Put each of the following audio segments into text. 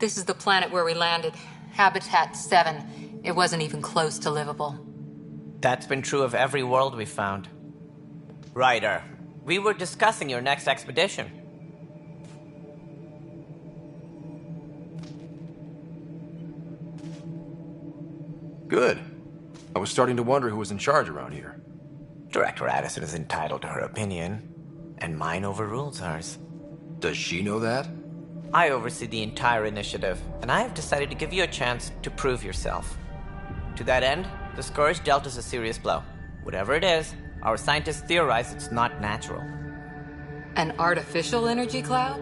This is the planet where we landed. Habitat 7. It wasn't even close to livable. That's been true of every world we've found. Ryder, we were discussing your next expedition. Good. I was starting to wonder who was in charge around here. Director Addison is entitled to her opinion, and mine overrules hers. Does she know that? I oversee the entire initiative, and I have decided to give you a chance to prove yourself. To that end, the Scourge dealt us a serious blow. Whatever it is, our scientists theorize it's not natural. An artificial energy cloud?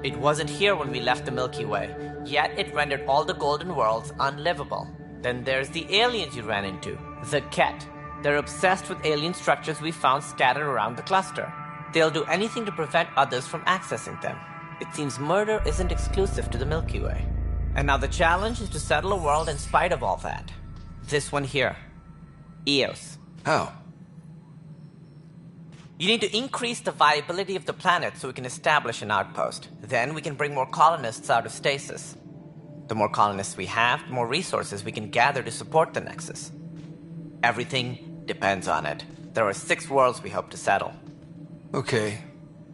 It wasn't here when we left the Milky Way, yet it rendered all the golden worlds unlivable. Then there's the aliens you ran into, the Ket. They're obsessed with alien structures we found scattered around the cluster. They'll do anything to prevent others from accessing them. It seems murder isn't exclusive to the Milky Way. And now the challenge is to settle a world in spite of all that. This one here. Eos. How? You need to increase the viability of the planet so we can establish an outpost. Then we can bring more colonists out of stasis. The more colonists we have, the more resources we can gather to support the Nexus. Everything depends on it. There are 6 worlds we hope to settle. Okay,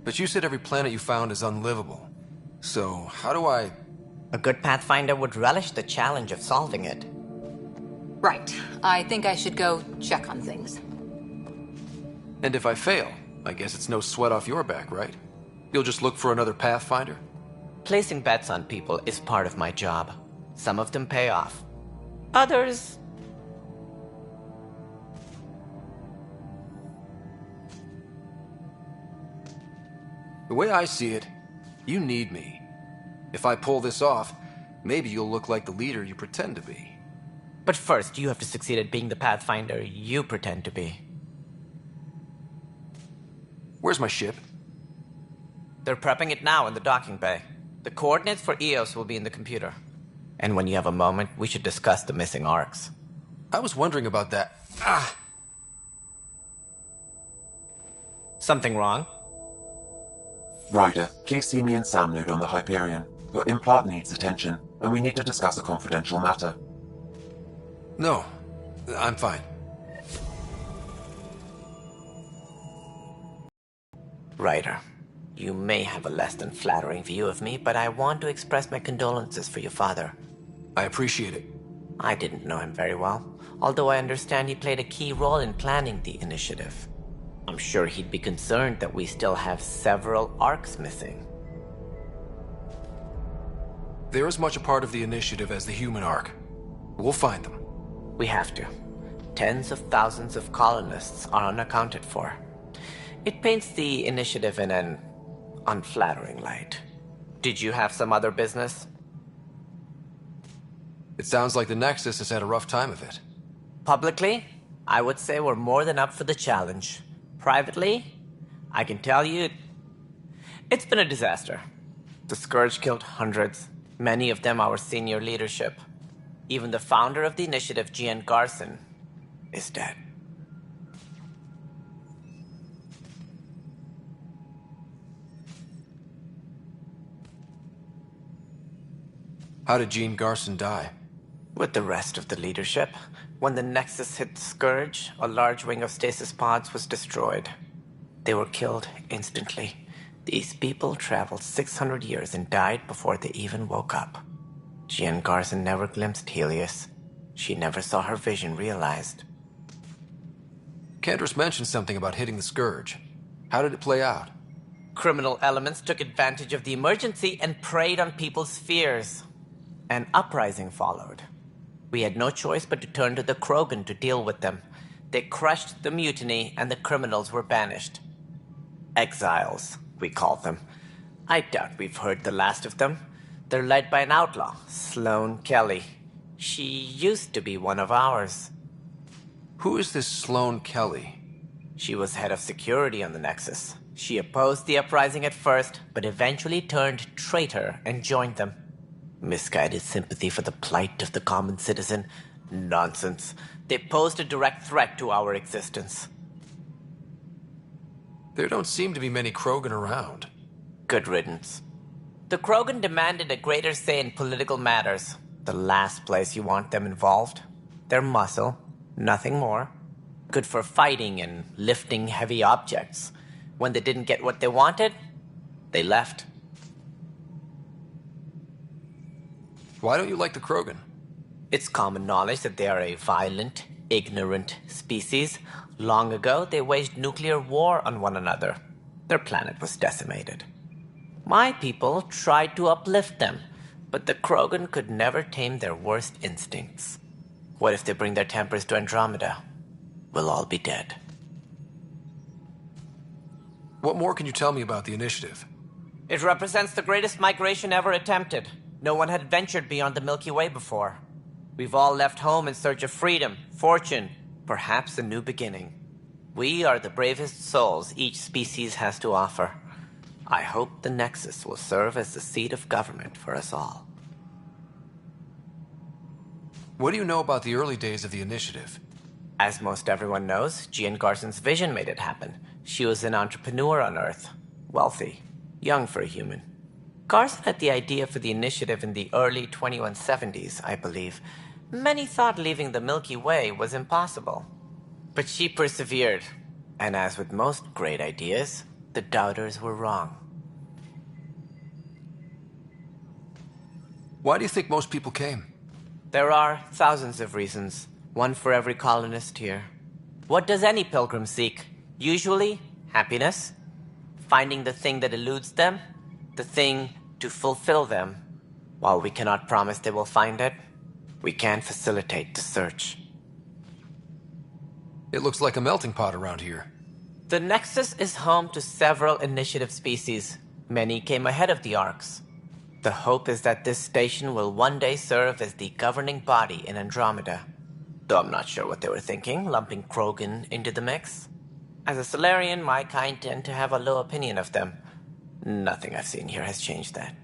but you said every planet you found is unlivable. So, how do I... A good Pathfinder would relish the challenge of solving it. Right. I think I should go check on things. And if I fail, I guess it's no sweat off your back, right? You'll just look for another Pathfinder? Placing bets on people is part of my job. Some of them pay off. Others... The way I see it, you need me. If I pull this off, maybe you'll look like the leader you pretend to be. But first, you have to succeed at being the Pathfinder you pretend to be. Where's my ship? They're prepping it now in the docking bay. The coordinates for Eos will be in the computer. And when you have a moment, we should discuss the missing arcs. I was wondering about that. Something wrong? Ryder, please see me and Sam load on the Hyperion. Your implant needs attention, and we need to discuss a confidential matter. No, I'm fine. Ryder, you may have a less than flattering view of me, but I want to express my condolences for your father. I appreciate it. I didn't know him very well, although I understand he played a key role in planning the initiative. I'm sure he'd be concerned that we still have several arcs missing. They're as much a part of the initiative as the human arc. We'll find them. We have to. Tens of thousands of colonists are unaccounted for. It paints the initiative in an unflattering light. Did you have some other business? It sounds like the Nexus has had a rough time of it. Publicly, I would say we're more than up for the challenge. Privately, I can tell you, it's been a disaster. The Scourge killed hundreds, many of them our senior leadership. Even the founder of the initiative, Gian Garson, is dead. How did Gene Garson die? With the rest of the leadership, when the Nexus hit the Scourge, a large wing of stasis pods was destroyed. They were killed instantly. These people traveled 600 years and died before they even woke up. Gian Garson never glimpsed Helios. She never saw her vision realized. Cantor's mentioned something about hitting the Scourge. How did it play out? Criminal elements took advantage of the emergency and preyed on people's fears. An uprising followed. We had no choice but to turn to the Krogan to deal with them. They crushed the mutiny and the criminals were banished. Exiles, we call them. I doubt we've heard the last of them. They're led by an outlaw, Sloane Kelly. She used to be one of ours. Who is this Sloane Kelly? She was head of security on the Nexus. She opposed the uprising at first, but eventually turned traitor and joined them. Misguided sympathy for the plight of the common citizen? Nonsense. They posed a direct threat to our existence. There don't seem to be many Krogan around. Good riddance. The Krogan demanded a greater say in political matters. The last place you want them involved. They're muscle, nothing more. Good for fighting and lifting heavy objects. When they didn't get what they wanted, they left. Why don't you like the Krogan? It's common knowledge that they are a violent, ignorant species. Long ago, they waged nuclear war on one another. Their planet was decimated. My people tried to uplift them, but the Krogan could never tame their worst instincts. What if they bring their tempers to Andromeda? We'll all be dead. What more can you tell me about the initiative? It represents the greatest migration ever attempted. No one had ventured beyond the Milky Way before. We've all left home in search of freedom, fortune, perhaps a new beginning. We are the bravest souls each species has to offer. I hope the Nexus will serve as the seat of government for us all. What do you know about the early days of the initiative? As most everyone knows, Jean Garson's vision made it happen. She was an entrepreneur on Earth. Wealthy. Young for a human. Garson had the idea for the initiative in the early 2170s, I believe. Many thought leaving the Milky Way was impossible. But she persevered. And as with most great ideas, the doubters were wrong. Why do you think most people came? There are thousands of reasons, one for every colonist here. What does any pilgrim seek? Usually, happiness. Finding the thing that eludes them, the thing to fulfill them. While we cannot promise they will find it, we can facilitate the search. It looks like a melting pot around here. The Nexus is home to several initiative species. Many came ahead of the Arks. The hope is that this station will one day serve as the governing body in Andromeda. Though I'm not sure what they were thinking, lumping Krogan into the mix. As a Solarian, my kind tend to have a low opinion of them. Nothing I've seen here has changed that.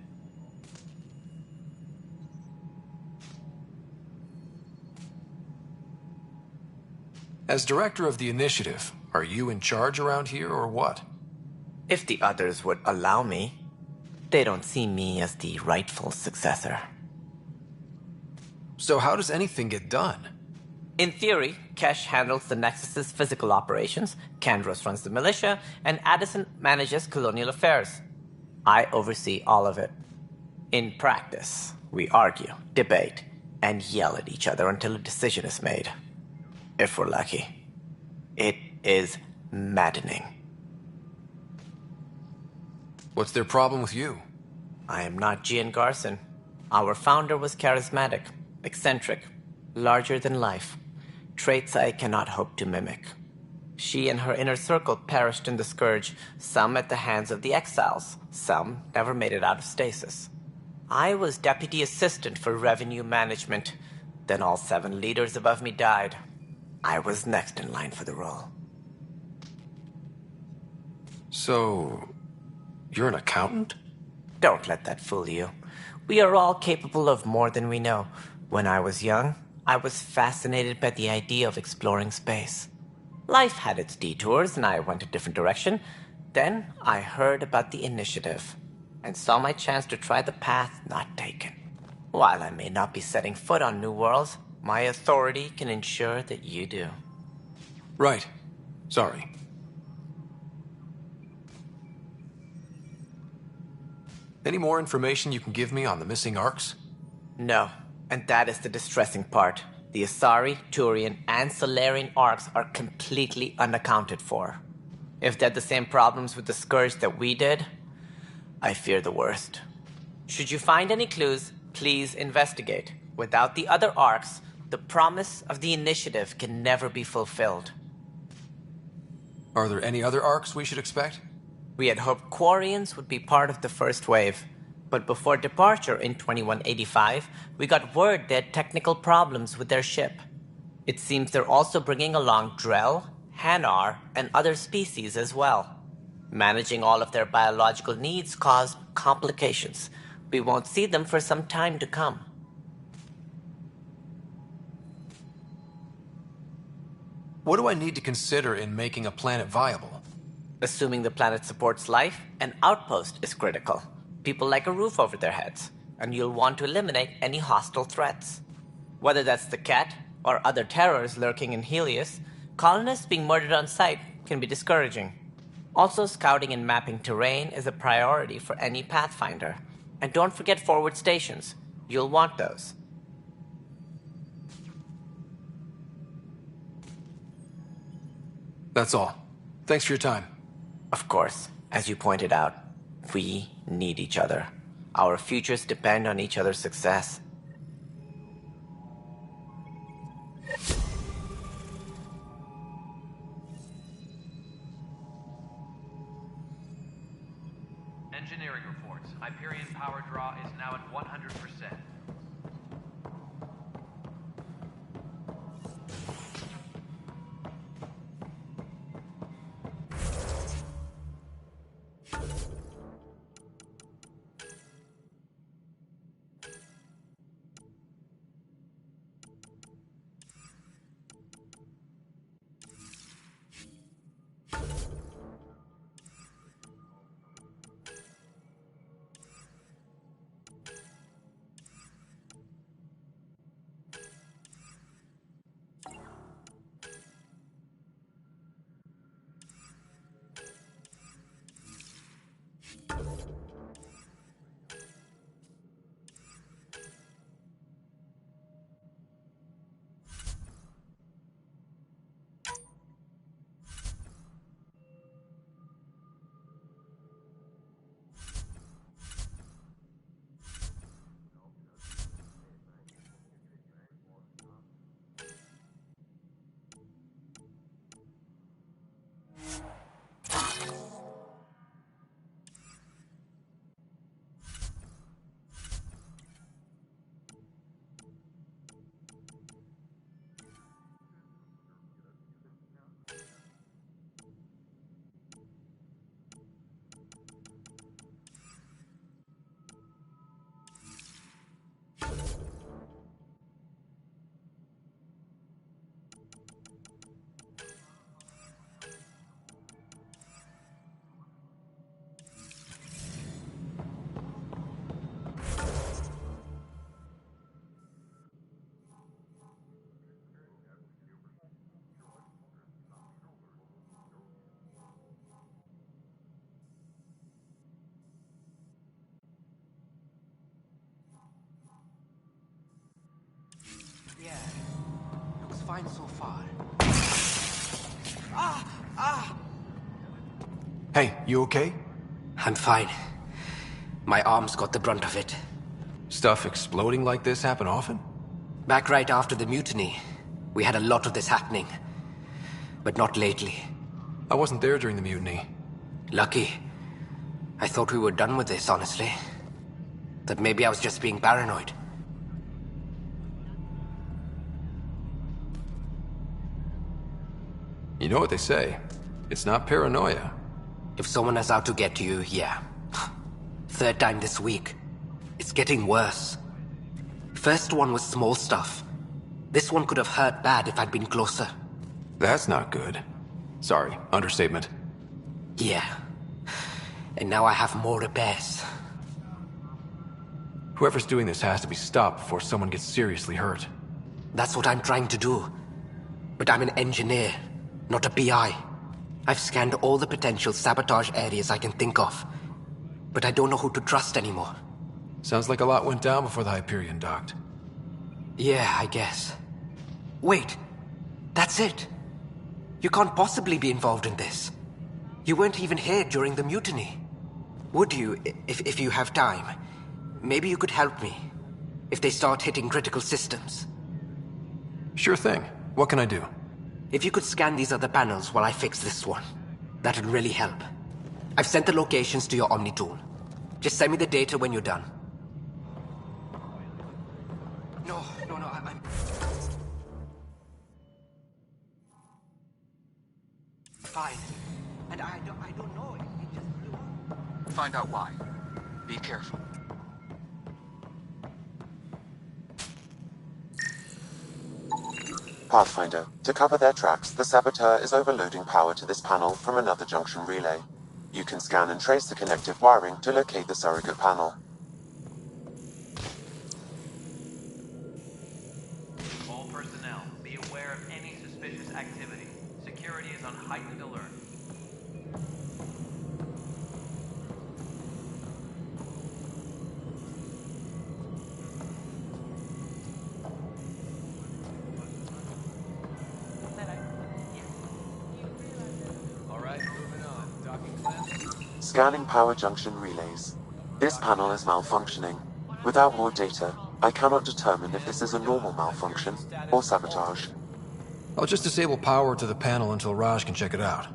As director of the initiative, are you in charge around here or what? If the others would allow me, they don't see me as the rightful successor. So how does anything get done? In theory, Kesh handles the Nexus's physical operations, Kandros runs the militia, and Addison manages colonial affairs. I oversee all of it. In practice, we argue, debate, and yell at each other until a decision is made. If we're lucky. It is maddening. What's their problem with you? I am not Gian Garson. Our founder was charismatic, eccentric, larger than life. Traits I cannot hope to mimic. She and her inner circle perished in the Scourge, some at the hands of the Exiles, some never made it out of stasis. I was deputy assistant for revenue management. Then all 7 leaders above me died. I was next in line for the role. So, you're an accountant? Don't let that fool you. We are all capable of more than we know. When I was young, I was fascinated by the idea of exploring space. Life had its detours, and I went a different direction. Then I heard about the initiative, and saw my chance to try the path not taken. While I may not be setting foot on new worlds, my authority can ensure that you do. Right. Sorry. Any more information you can give me on the missing Arks? No, and that is the distressing part. The Asari, Turian, and Solarian Arks are completely unaccounted for. If they had the same problems with the Scourge that we did, I fear the worst. Should you find any clues, please investigate. Without the other Arks, the promise of the initiative can never be fulfilled. Are there any other Arks we should expect? We had hoped Quarians would be part of the first wave, but before departure in 2185, we got word they had technical problems with their ship. It seems they're also bringing along Drell, Hanar, and other species as well. Managing all of their biological needs caused complications. We won't see them for some time to come. What do I need to consider in making a planet viable? Assuming the planet supports life, an outpost is critical. People like a roof over their heads, and you'll want to eliminate any hostile threats. Whether that's the cat or other terrors lurking in Helios, colonists being murdered on sight can be discouraging. Also, scouting and mapping terrain is a priority for any Pathfinder. And don't forget forward stations. You'll want those. That's all. Thanks for your time. Of course, as you pointed out, we need each other. Our futures depend on each other's success. Engineering reports. Hyperion power draw is now at 100%. Yeah, looks fine so far. Hey, you okay? I'm fine. My arms got the brunt of it. Stuff exploding like this happen often? Back right after the mutiny, we had a lot of this happening. But not lately. I wasn't there during the mutiny. Lucky. I thought we were done with this, honestly. That maybe I was just being paranoid. You know what they say. It's not paranoia. If someone is out to get you, yeah. Third time this week. It's getting worse. First one was small stuff. This one could have hurt bad if I'd been closer. That's not good. Sorry, understatement. Yeah. And now I have more repairs. Whoever's doing this has to be stopped before someone gets seriously hurt. That's what I'm trying to do. But I'm an engineer, not a PI. I've scanned all the potential sabotage areas I can think of. But I don't know who to trust anymore. Sounds like a lot went down before the Hyperion docked. Yeah, I guess. Wait. That's it. You can't possibly be involved in this. You weren't even here during the mutiny. Would you, if you have time? Maybe you could help me. If they start hitting critical systems. Sure thing. What can I do? If you could scan these other panels while I fix this one, that'd really help. I've sent the locations to your Omni tool. Just send me the data when you're done. No, I'm... Fine. And I don't know, it just blew up. Find out why. Be careful. Pathfinder, to cover their tracks, the saboteur is overloading power to this panel from another junction relay. You can scan and trace the connective wiring to locate the surrogate panel. All personnel, be aware of any suspicious activity. Security is on heightened alert. Scanning power junction relays. This panel is malfunctioning. Without more data, I cannot determine if this is a normal malfunction or sabotage. I'll just disable power to the panel until Raj can check it out.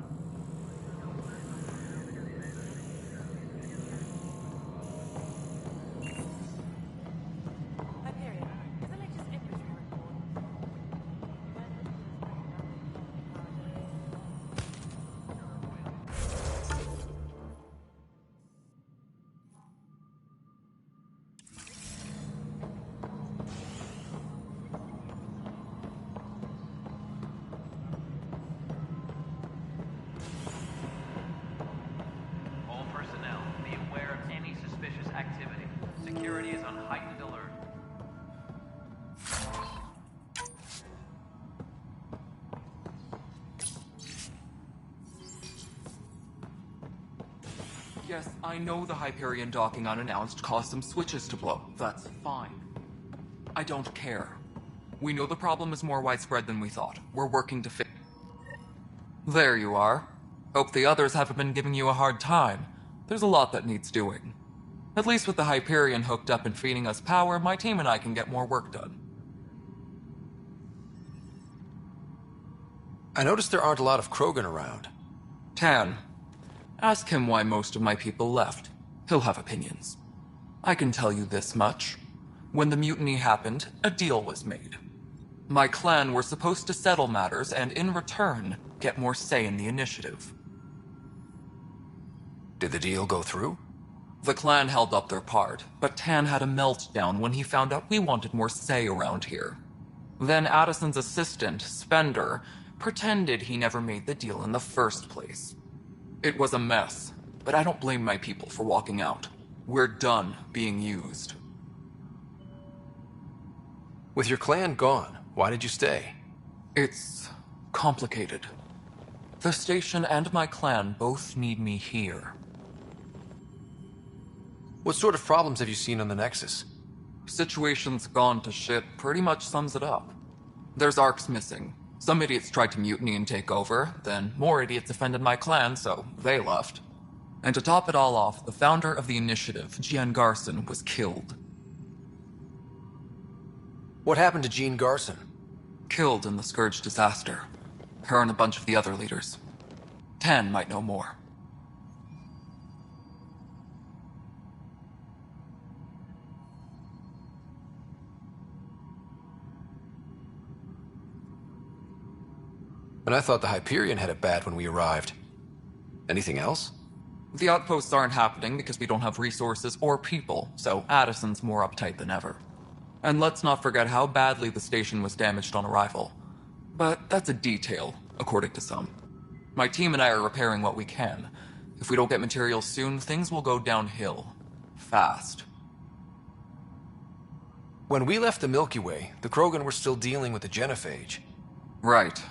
All personnel, be aware of any suspicious activity. Security is on heightened alert. Yes, I know the Hyperion docking unannounced caused some switches to blow. That's fine. I don't care. We know the problem is more widespread than we thought. We're working to fix. There you are. Hope the others haven't been giving you a hard time. There's a lot that needs doing. At least with the Hyperion hooked up and feeding us power, my team and I can get more work done. I noticed there aren't a lot of Krogan around. Tan. Ask him why most of my people left. He'll have opinions. I can tell you this much. When the mutiny happened, a deal was made. My clan were supposed to settle matters and, in return, get more say in the initiative. Did the deal go through? The clan held up their part, but Tan had a meltdown when he found out we wanted more say around here. Then Addison's assistant, Spender, pretended he never made the deal in the first place. It was a mess, but I don't blame my people for walking out. We're done being used. With your clan gone, why did you stay? It's complicated. The station and my clan both need me here. What sort of problems have you seen on the Nexus? Situation's gone to shit pretty much sums it up. There's arcs missing. Some idiots tried to mutiny and take over, then more idiots offended my clan, so they left. And to top it all off, the founder of the initiative, Jean Garson, was killed. What happened to Jean Garson? Killed in the Scourge disaster. Her and a bunch of the other leaders. Tan might know more. And I thought the Hyperion had it bad when we arrived. Anything else? The outposts aren't happening because we don't have resources or people, so Addison's more uptight than ever. And let's not forget how badly the station was damaged on arrival. But that's a detail, according to some. My team and I are repairing what we can. If we don't get materials soon, things will go downhill. Fast. When we left the Milky Way, the Krogan were still dealing with the genophage. Right.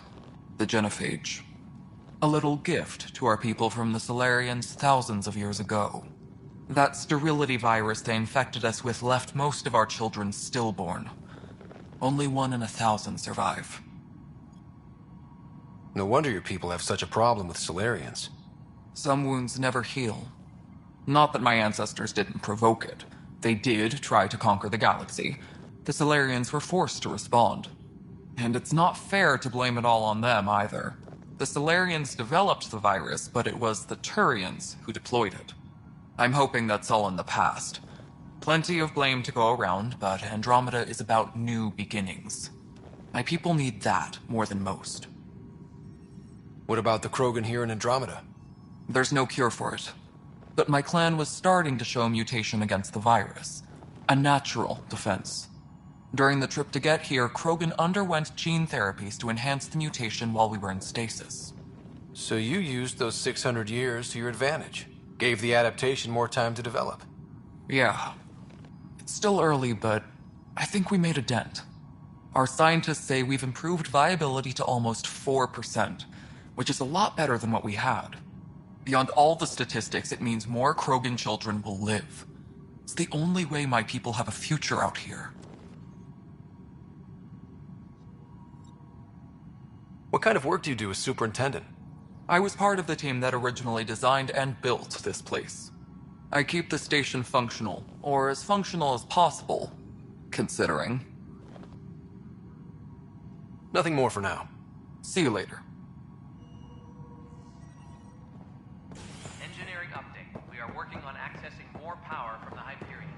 The genophage. A little gift to our people from the Solarians thousands of years ago. That sterility virus they infected us with left most of our children stillborn. Only 1 in 1,000 survive. No wonder your people have such a problem with Solarians. Some wounds never heal. Not that my ancestors didn't provoke it. They did try to conquer the galaxy. The Solarians were forced to respond. And it's not fair to blame it all on them, either. The Solarians developed the virus, but it was the Turians who deployed it. I'm hoping that's all in the past. Plenty of blame to go around, but Andromeda is about new beginnings. My people need that more than most. What about the Krogan here in Andromeda? There's no cure for it. But my clan was starting to show mutation against the virus. A natural defense. During the trip to get here, Krogan underwent gene therapies to enhance the mutation while we were in stasis. So you used those 600 years to your advantage. Gave the adaptation more time to develop. Yeah. It's still early, but I think we made a dent. Our scientists say we've improved viability to almost 4%, which is a lot better than what we had. Beyond all the statistics, it means more Krogan children will live. It's the only way my people have a future out here. What kind of work do you do as superintendent? I was part of the team that originally designed and built this place. I keep the station functional, or as functional as possible, considering. Nothing more for now. See you later. Engineering update. We are working on accessing more power from the Hyperion.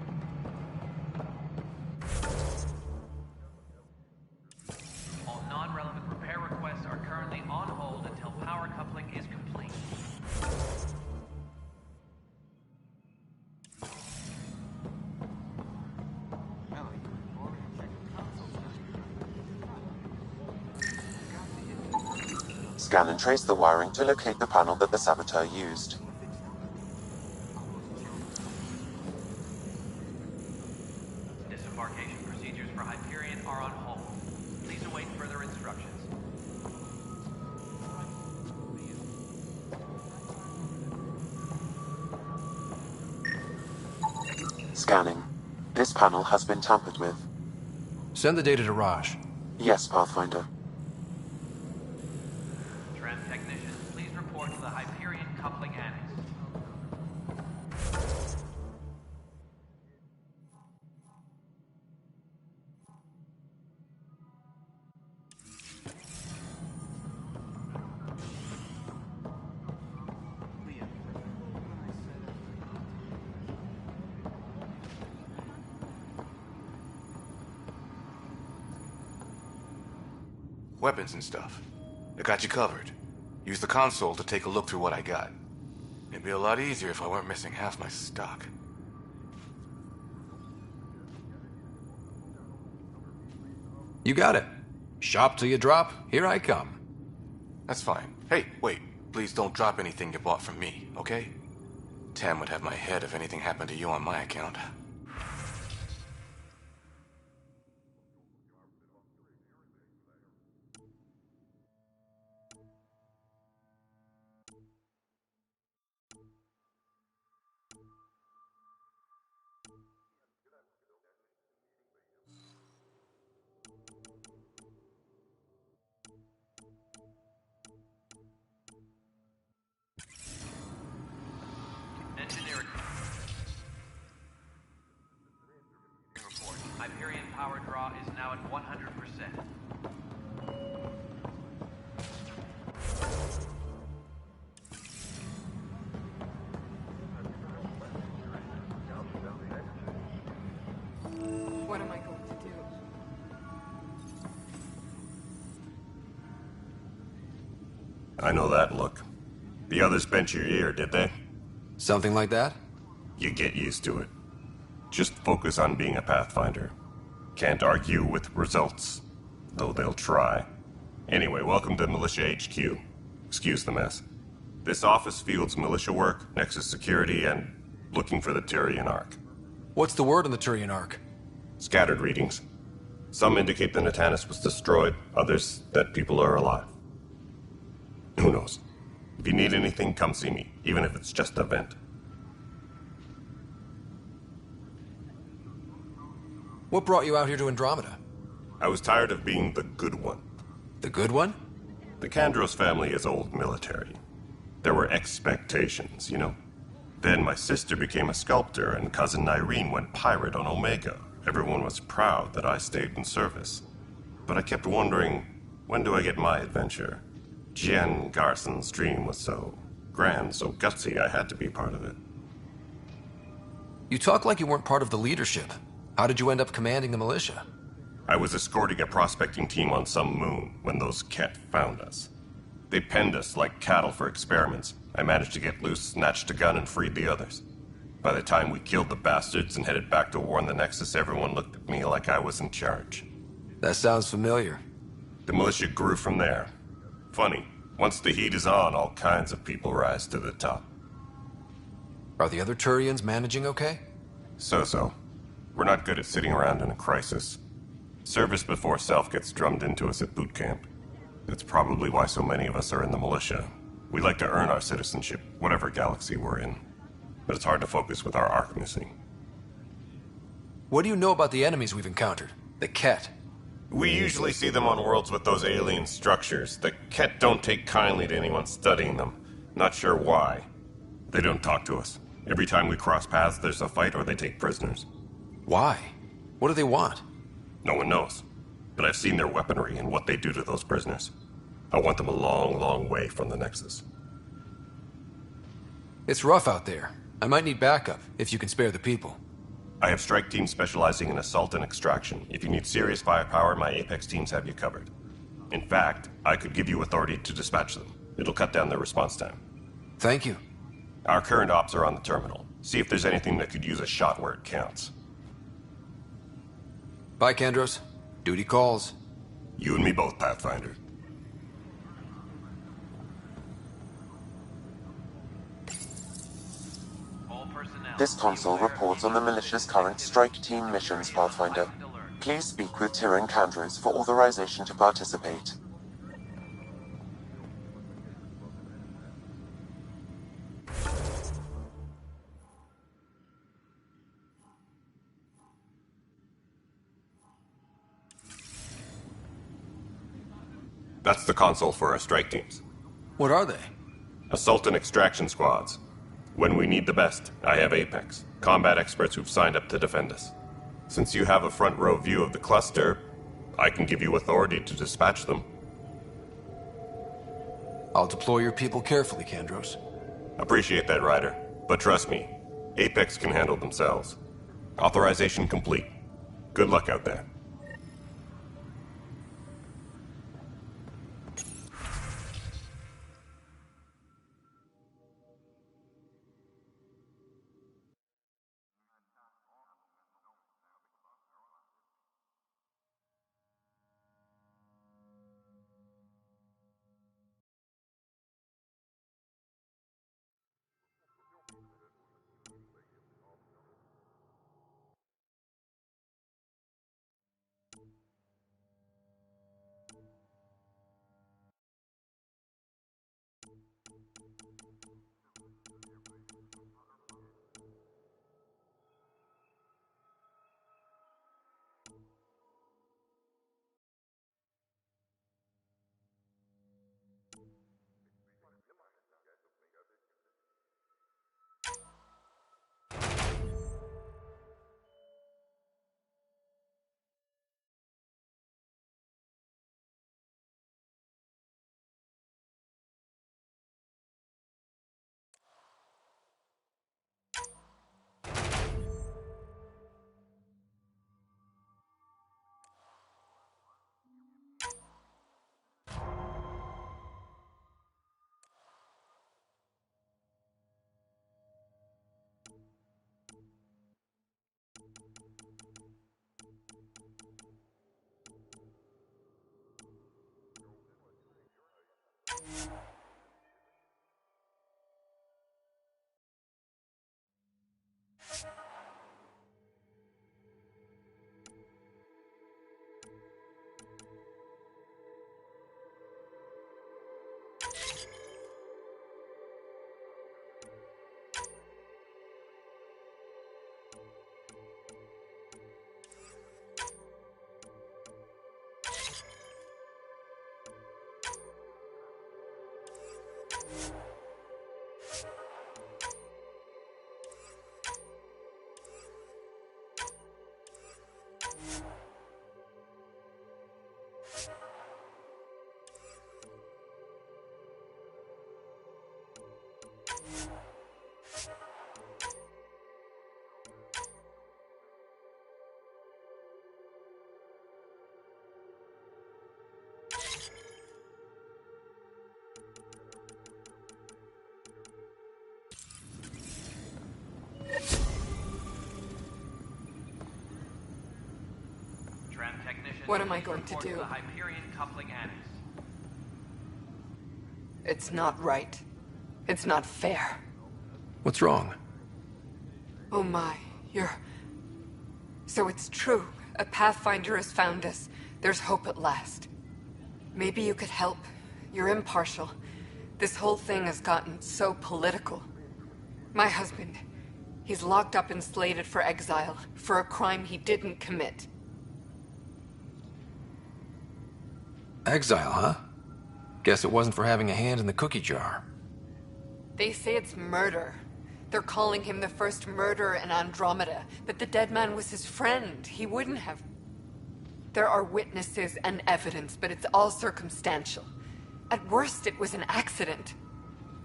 All non-relevant repair requests are currently on hold until power coupling is complete. Scan and trace the wiring to locate the panel that the saboteur used. Disembarkation procedures for Hyperion are on hold. Please await further instructions. Scanning. This panel has been tampered with. Send the data to Raj. Yes, Pathfinder. Tram technicians, please report to the Hyperion coupling annex. Weapons and stuff. I got you covered. Use the console to take a look through what I got. It'd be a lot easier if I weren't missing half my stock. You got it. Shop till you drop. Here I come. That's fine. Hey, wait. Please don't drop anything you bought from me, okay? Tam would have my head if anything happened to you on my account. Engineering report. Hyperion power draw is now at 100%. What am I going to do? I know that look. The others bent your ear, did they? Something like that? You get used to it. Just focus on being a Pathfinder. Can't argue with results, though they'll try. Anyway, welcome to Militia HQ. Excuse the mess. This office fields militia work, Nexus security, and looking for the Tyrian Ark. What's the word on the Turian Ark? Scattered readings. Some indicate the Natanus was destroyed, others that people are alive. Who knows? If you need anything, come see me, even if it's just a vent. What brought you out here to Andromeda? I was tired of being the good one. The good one? The Kandros family is old military. There were expectations, you know? Then my sister became a sculptor and cousin Irene went pirate on Omega. Everyone was proud that I stayed in service. But I kept wondering, when do I get my adventure? Jen Garson's dream was so grand, so gutsy, I had to be part of it. You talk like you weren't part of the leadership. How did you end up commanding the militia? I was escorting a prospecting team on some moon when those Ket found us. They penned us like cattle for experiments. I managed to get loose, snatched a gun, and freed the others. By the time we killed the bastards and headed back to warn the Nexus, everyone looked at me like I was in charge. That sounds familiar. The militia grew from there. Funny, Once the heat is on, all kinds of people rise to the top. Are the other Turians managing okay? So-so. We're not good at sitting around in a crisis. Service before self gets drummed into us at boot camp. That's probably why so many of us are in the militia. We like to earn our citizenship, whatever galaxy we're in. But it's hard to focus with our arc missing. What do you know about the enemies we've encountered? The Ket? We usually see them on worlds with those alien structures. The Ket don't take kindly to anyone studying them. Not sure why. They don't talk to us. Every time we cross paths, there's a fight or they take prisoners. Why? What do they want? No one knows. But I've seen their weaponry and what they do to those prisoners. I want them a long, long way from the Nexus. It's rough out there. I might need backup, if you can spare the people. I have strike teams specializing in assault and extraction. If you need serious firepower, my Apex teams have you covered. In fact, I could give you authority to dispatch them. It'll cut down their response time. Thank you. Our current ops are on the terminal. See if there's anything that could use a shot where it counts. Bye, Kandros. Duty calls. You and me both, Pathfinder. This console reports on the militia's current strike team missions, Pathfinder. Please speak with Tyrion Kandros for authorization to participate. That's the console for our strike teams. What are they? Assault and extraction squads. When we need the best, I have Apex, combat experts who've signed up to defend us. Since you have a front row view of the cluster, I can give you authority to dispatch them. I'll deploy your people carefully, Kandros. Appreciate that, Ryder. But trust me, Apex can handle themselves. Authorization complete. Good luck out there. Tram technician, What am I going to do? The Hyperion coupling annex. It's not right. It's not fair. What's wrong? Oh my, So it's true. A Pathfinder has found us. There's hope at last. Maybe you could help. You're impartial. This whole thing has gotten so political. My husband, he's locked up and slated for exile for a crime he didn't commit. Exile, huh? Guess it wasn't for having a hand in the cookie jar. They say it's murder. They're calling him the first murderer in Andromeda, but the dead man was his friend. He wouldn't have. There are witnesses and evidence, but it's all circumstantial. At worst, it was an accident.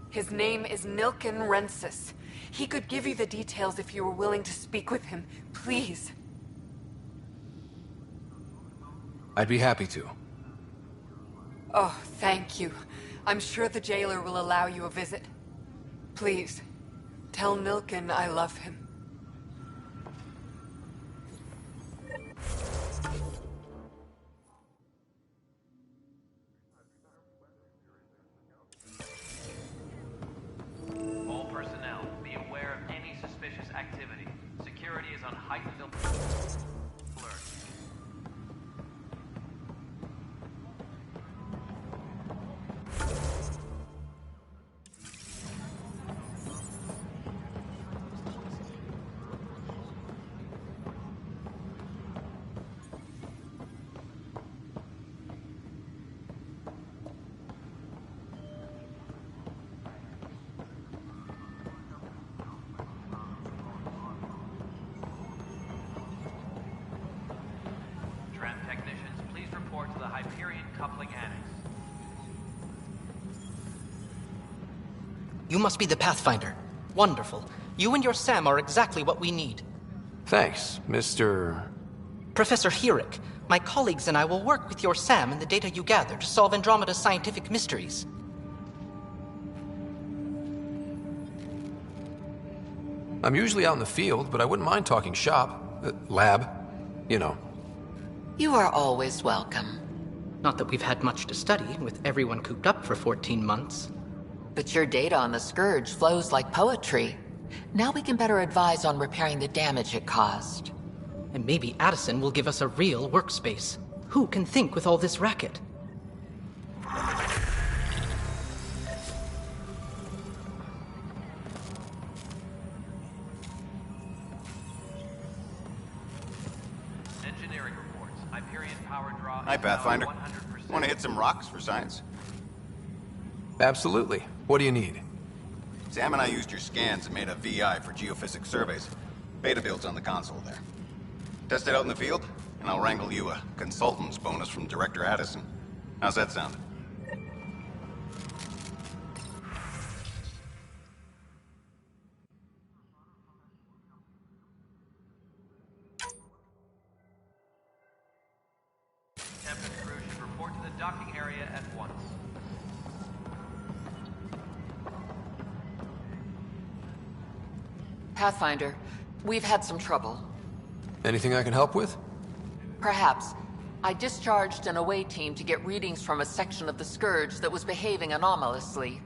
His name is Nilken Rensis. He could give you the details if you were willing to speak with him. Please. I'd be happy to. Oh, thank you. I'm sure the jailer will allow you a visit. Please, tell Nilken I love him. All personnel, be aware of any suspicious activity. Security is on heightened alert. Tram technicians, please report to the Hyperion Coupling Annex. You must be the Pathfinder. Wonderful. You and your Sam are exactly what we need. Thanks, Mr. Professor Herrick, my colleagues and I will work with your Sam and the data you gather to solve Andromeda's scientific mysteries. I'm usually out in the field, but I wouldn't mind talking shop. Lab. You know. You are always welcome. Not that we've had much to study, with everyone cooped up for 14 months. But your data on the Scourge flows like poetry. Now we can better advise on repairing the damage it caused. And maybe Addison will give us a real workspace. Who can think with all this racket? Engineering reports. Hyperion power draw. Hi, is Pathfinder. about 100%. Want to hit some rocks for science? Absolutely. What do you need? Sam and I used your scans and made a VI for geophysics surveys. Beta builds on the console there. Test it out in the field, and I'll wrangle you a consultant's bonus from Director Addison. How's that sound? Tempest crew should report to the docking area at once. Pathfinder, we've had some trouble. Anything I can help with? Perhaps. I discharged an away team to get readings from a section of the Scourge that was behaving anomalously.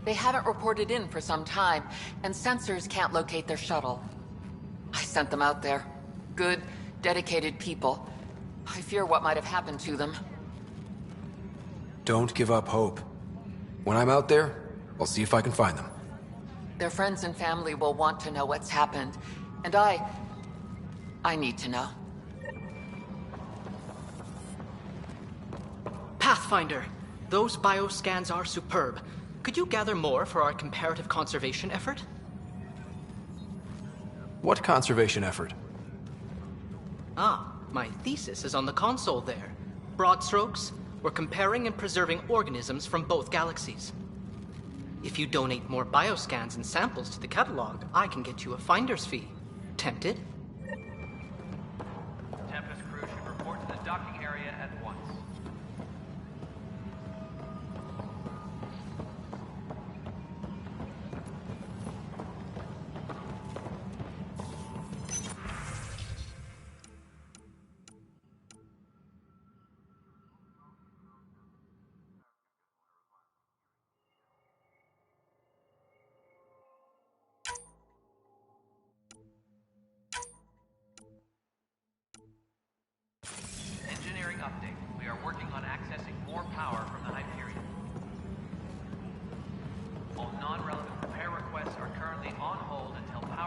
They haven't reported in for some time, and sensors can't locate their shuttle. I sent them out there. Good, dedicated people. I fear what might have happened to them. Don't give up hope. When I'm out there, I'll see if I can find them. Their friends and family will want to know what's happened, and I need to know. Pathfinder, those bioscans are superb. Could you gather more for our comparative conservation effort? What conservation effort? Ah, my thesis is on the console there. Broad strokes, we're comparing and preserving organisms from both galaxies. If you donate more bioscans and samples to the catalog, I can get you a finder's fee. Tempted? Tempest crew should report to the docking area at once.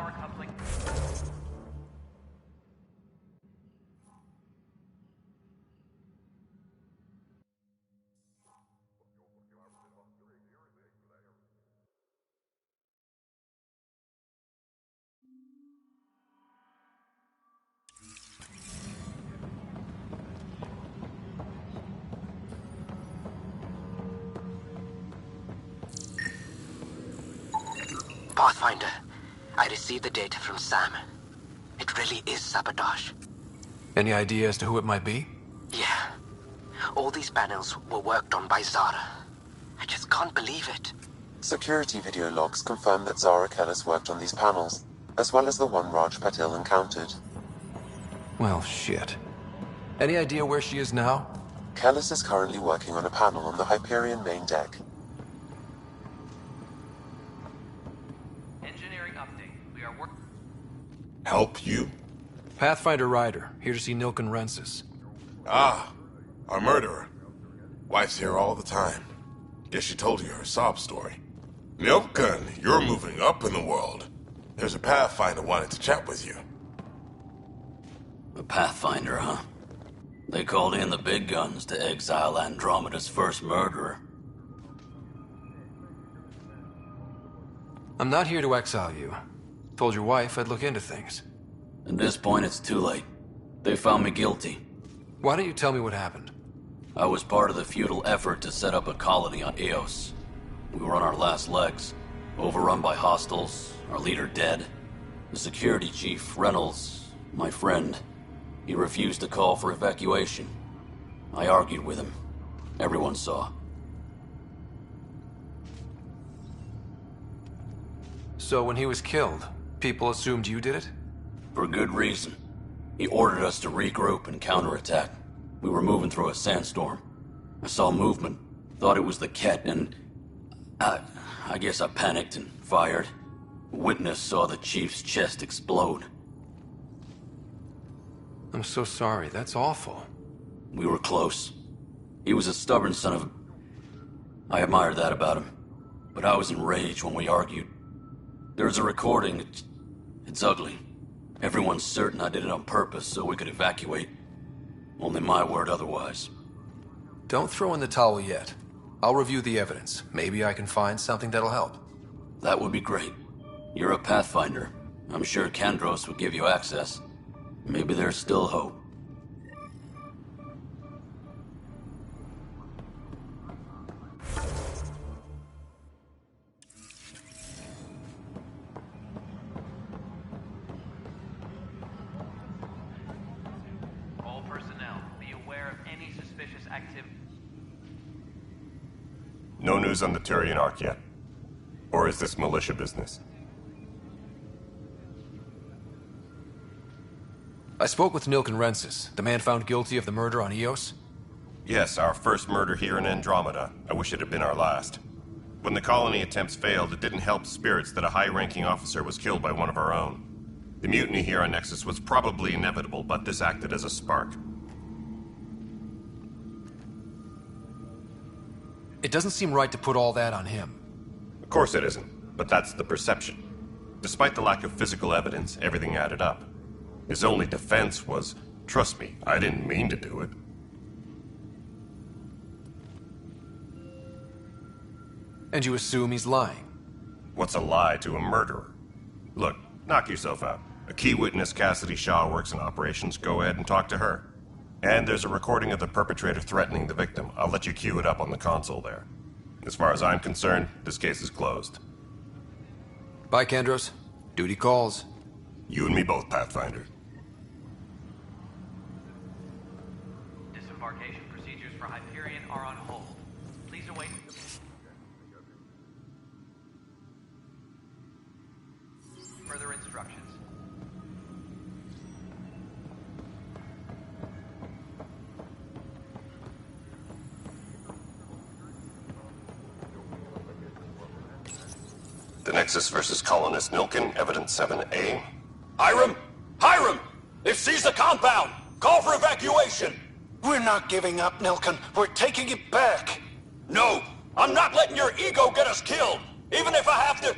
power coupling. Pathfinder, I received the data from Sam. It really is sabotage. Any idea as to who it might be? Yeah. All these panels were worked on by Zara. I just can't believe it. Security video logs confirm that Zara Kellis worked on these panels, as well as the one Raj Patil encountered. Well, shit. Any idea where she is now? Kellis is currently working on a panel on the Hyperion main deck. Engineering update. We are working. Help you? Pathfinder Ryder, here to see Nilken Rensis. Ah, our murderer. Wife's here all the time. Guess she told you her sob story. Nilken, you're moving up in the world. There's a Pathfinder wanting to chat with you. A Pathfinder, huh? They called in the big guns to exile Andromeda's first murderer. I'm not here to exile you. Told your wife I'd look into things. At this point, it's too late. They found me guilty. Why don't you tell me what happened? I was part of the futile effort to set up a colony on Eos. We were on our last legs, overrun by hostiles, our leader dead. The security chief, Reynolds, my friend, he refused to call for evacuation. I argued with him. Everyone saw. So when he was killed, people assumed you did it? For good reason. He ordered us to regroup and counterattack. We were moving through a sandstorm. I saw movement, thought it was the Ket, and I guess I panicked and fired. Witness saw the chief's chest explode. I'm so sorry, that's awful. We were close. He was a stubborn son of a... I admired that about him. But I was enraged when we argued. There's a recording. It's ugly. Everyone's certain I did it on purpose so we could evacuate. Only my word otherwise. Don't throw in the towel yet. I'll review the evidence. Maybe I can find something that'll help. That would be great. You're a Pathfinder. I'm sure Kandros would give you access. Maybe there's still hope. All personnel, be aware of any suspicious activity. No news on the Turian Ark yet? Or is this militia business? I spoke with Nilken Rensis, the man found guilty of the murder on Eos. Yes, our first murder here in Andromeda. I wish it had been our last. When the colony attempts failed, it didn't help spirits that a high-ranking officer was killed by one of our own. The mutiny here on Nexus was probably inevitable, but this acted as a spark. It doesn't seem right to put all that on him. Of course it isn't, but that's the perception. Despite the lack of physical evidence, everything added up. His only defense was, trust me, I didn't mean to do it. And you assume he's lying? What's a lie to a murderer? Look, knock yourself out. A key witness, Cassidy Shaw, works in operations. Go ahead and talk to her. And there's a recording of the perpetrator threatening the victim. I'll let you cue it up on the console there. As far as I'm concerned, this case is closed. Bye, Kandros. Duty calls. You and me both, Pathfinder. Disembarkation procedures for Hyperion are on hold. Please await... further instructions. The Nexus versus Colonist Nilken, Evidence 7A. Hiram! Hiram! They've seized the compound! Call for evacuation! We're not giving up, Nilken. We're taking it back. No! I'm not letting your ego get us killed! Even if I have to...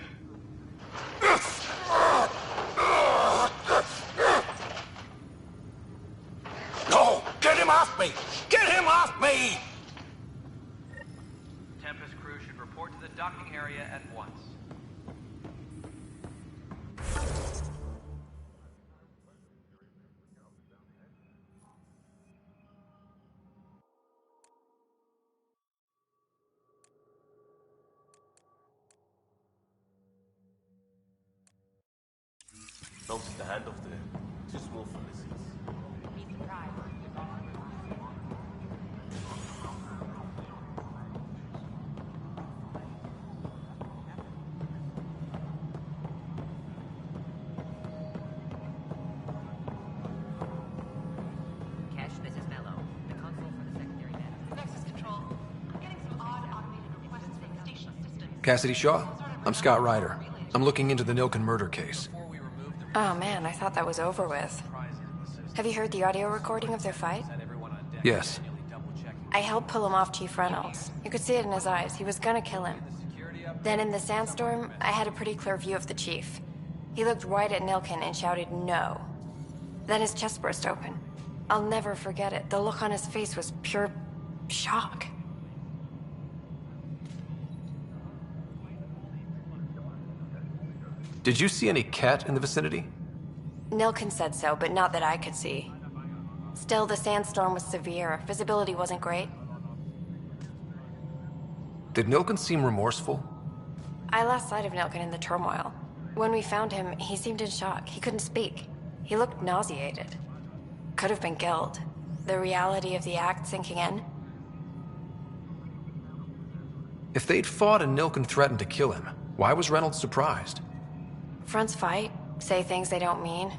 comes in the hand of the two small Felicities. Cash, this is Mello, the console for the secondary net. Nexus Control. I'm getting some odd automated requests from station systems. Cassidy Shaw? I'm Scott Ryder. I'm looking into the Nilken murder case. Oh man, I thought that was over with. Have you heard the audio recording of their fight? Yes. I helped pull him off Chief Reynolds. You could see it in his eyes. He was gonna kill him. Then in the sandstorm, I had a pretty clear view of the chief. He looked right at Nilken and shouted no. Then his chest burst open. I'll never forget it. The look on his face was pure shock. Did you see any cat in the vicinity? Nilken said so, but not that I could see. Still, the sandstorm was severe. Visibility wasn't great. Did Nilken seem remorseful? I lost sight of Nilken in the turmoil. When we found him, he seemed in shock. He couldn't speak. He looked nauseated. Could have been guilt. The reality of the act sinking in. If they'd fought and Nilken threatened to kill him, why was Reynolds surprised? Fronts fight, say things they don't mean,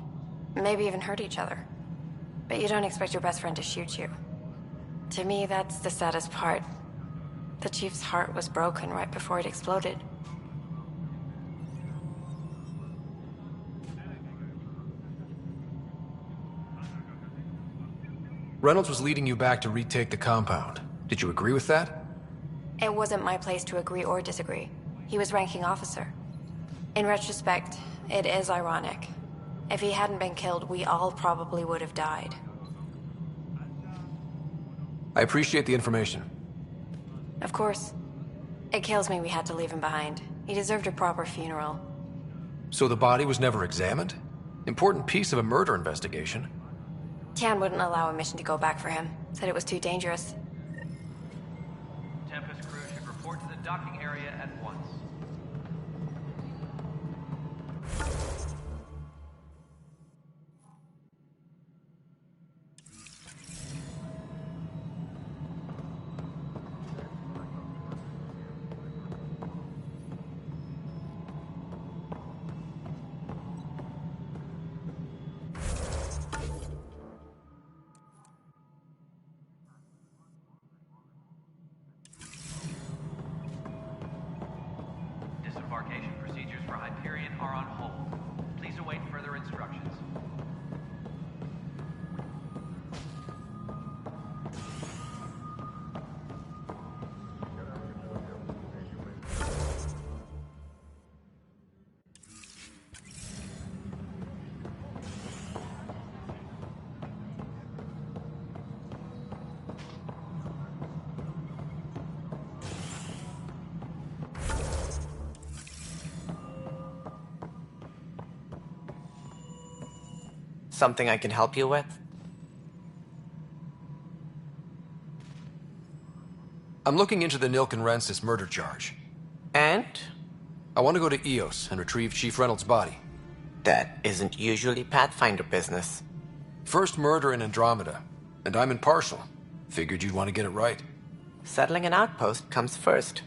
maybe even hurt each other. But you don't expect your best friend to shoot you. To me, that's the saddest part. The chief's heart was broken right before it exploded. Reynolds was leading you back to retake the compound. Did you agree with that? It wasn't my place to agree or disagree. He was ranking officer. In retrospect, it is ironic. If he hadn't been killed, we all probably would have died. I appreciate the information. Of course. It kills me we had to leave him behind. He deserved a proper funeral. So the body was never examined? Important piece of a murder investigation. Tian wouldn't allow a mission to go back for him. Said it was too dangerous. Tempest crew should report to the docking area at once. Disembarkation procedures for Hyperion are on hold. Please await further instructions. Something I can help you with? I'm looking into the Nilken-Rensis murder charge. And? I want to go to EOS and retrieve Chief Reynolds' body. That isn't usually Pathfinder business. First murder in Andromeda, and I'm impartial. Figured you'd want to get it right. Settling an outpost comes first.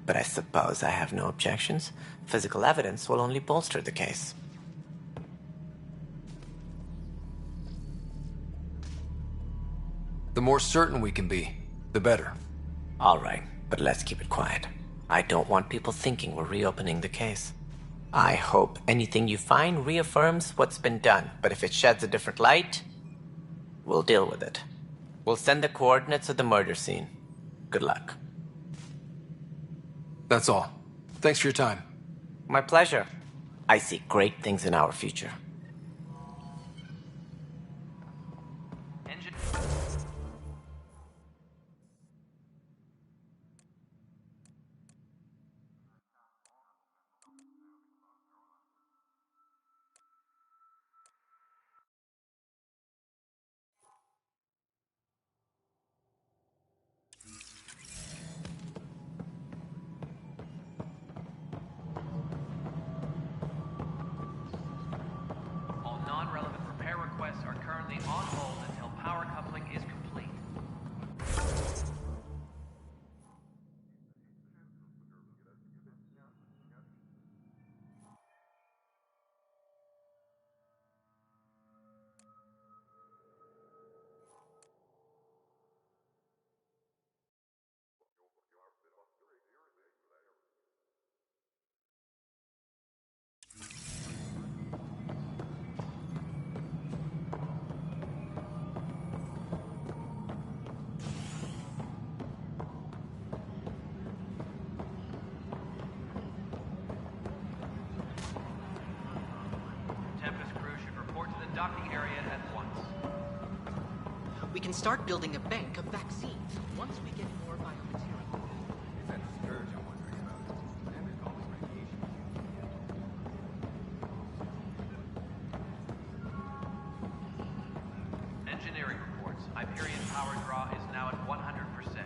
But I suppose I have no objections. Physical evidence will only bolster the case. The more certain we can be, the better. All right, but let's keep it quiet. I don't want people thinking we're reopening the case. I hope anything you find reaffirms what's been done, but if it sheds a different light, we'll deal with it. We'll send the coordinates of the murder scene. Good luck. That's all. Thanks for your time. My pleasure. I see great things in our future. requests are currently on hold until power coupling is complete. Docking area at once. We can start building a bank of vaccines once we get more biomaterial. It's that scourge I'm wondering about. And there's all this radiation. Engineering reports. Hyperion power draw is now at 100%.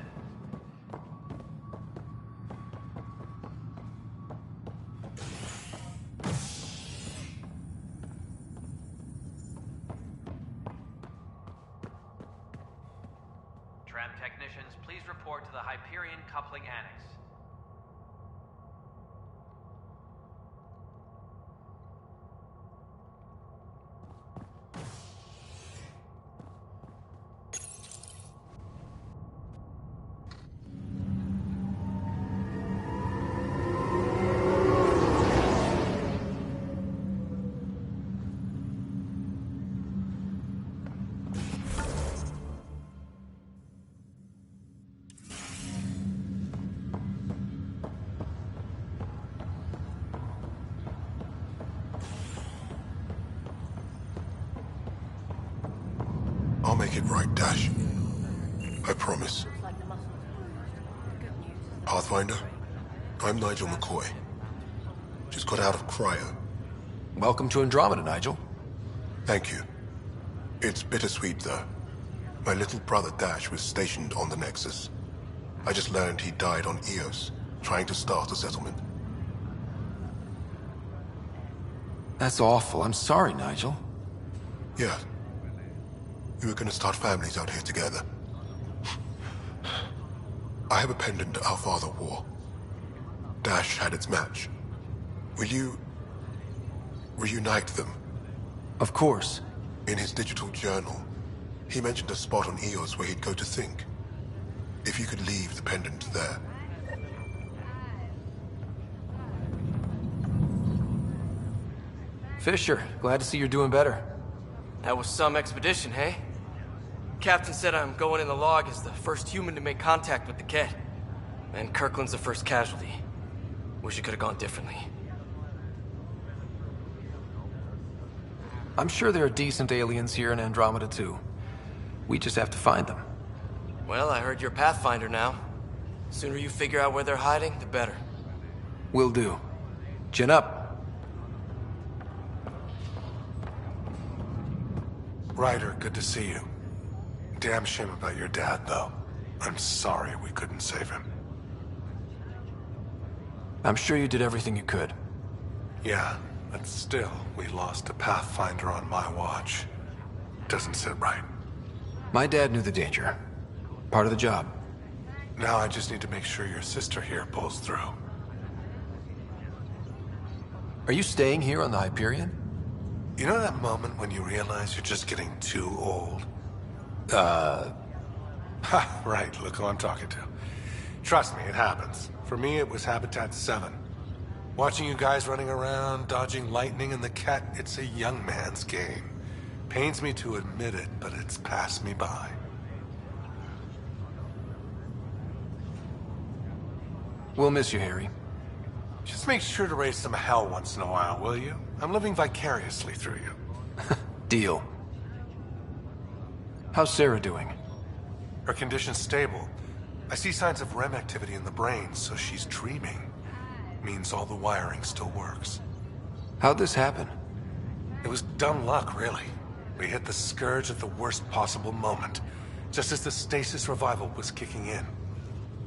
Tram technicians, please report to the Hyperion coupling annex. I'll make it right, Dash. I promise. Pathfinder, I'm Nigel McCoy. Just got out of cryo. Welcome to Andromeda, Nigel. Thank you. It's bittersweet, though. My little brother Dash was stationed on the Nexus. I just learned he died on Eos, trying to start a settlement. That's awful. I'm sorry, Nigel. Yeah. We were gonna start families out here together. I have a pendant our father wore. Dash had its match. Will you reunite them? Of course. In his digital journal, he mentioned a spot on Eos where he'd go to think. If you could leave the pendant there. Fisher, glad to see you're doing better. That was some expedition, hey? Captain said I'm going in the log as the first human to make contact with the Ket. And Kirkland's the first casualty. Wish it could have gone differently. I'm sure there are decent aliens here in Andromeda, too. We just have to find them. Well, I heard you're Pathfinder now. Sooner you figure out where they're hiding, the better. Will do. Chin up. Ryder, good to see you. Damn shame about your dad, though. I'm sorry we couldn't save him. I'm sure you did everything you could. Yeah, but still, we lost a Pathfinder on my watch. Doesn't sit right. My dad knew the danger. Part of the job. Now I just need to make sure your sister here pulls through. Are you staying here on the Hyperion? You know that moment when you realize you're just getting too old? Ha, right, look who I'm talking to. Trust me, it happens. For me, it was Habitat 7. Watching you guys running around, dodging lightning and the Ket, it's a young man's game. Pains me to admit it, but it's passed me by. We'll miss you, Harry. Just make sure to raise some hell once in a while, will you? I'm living vicariously through you. Deal. How's Sarah doing? Her condition's stable. I see signs of REM activity in the brain, so she's dreaming. Means all the wiring still works. How'd this happen? It was dumb luck, really. We hit the Scourge at the worst possible moment, just as the stasis revival was kicking in.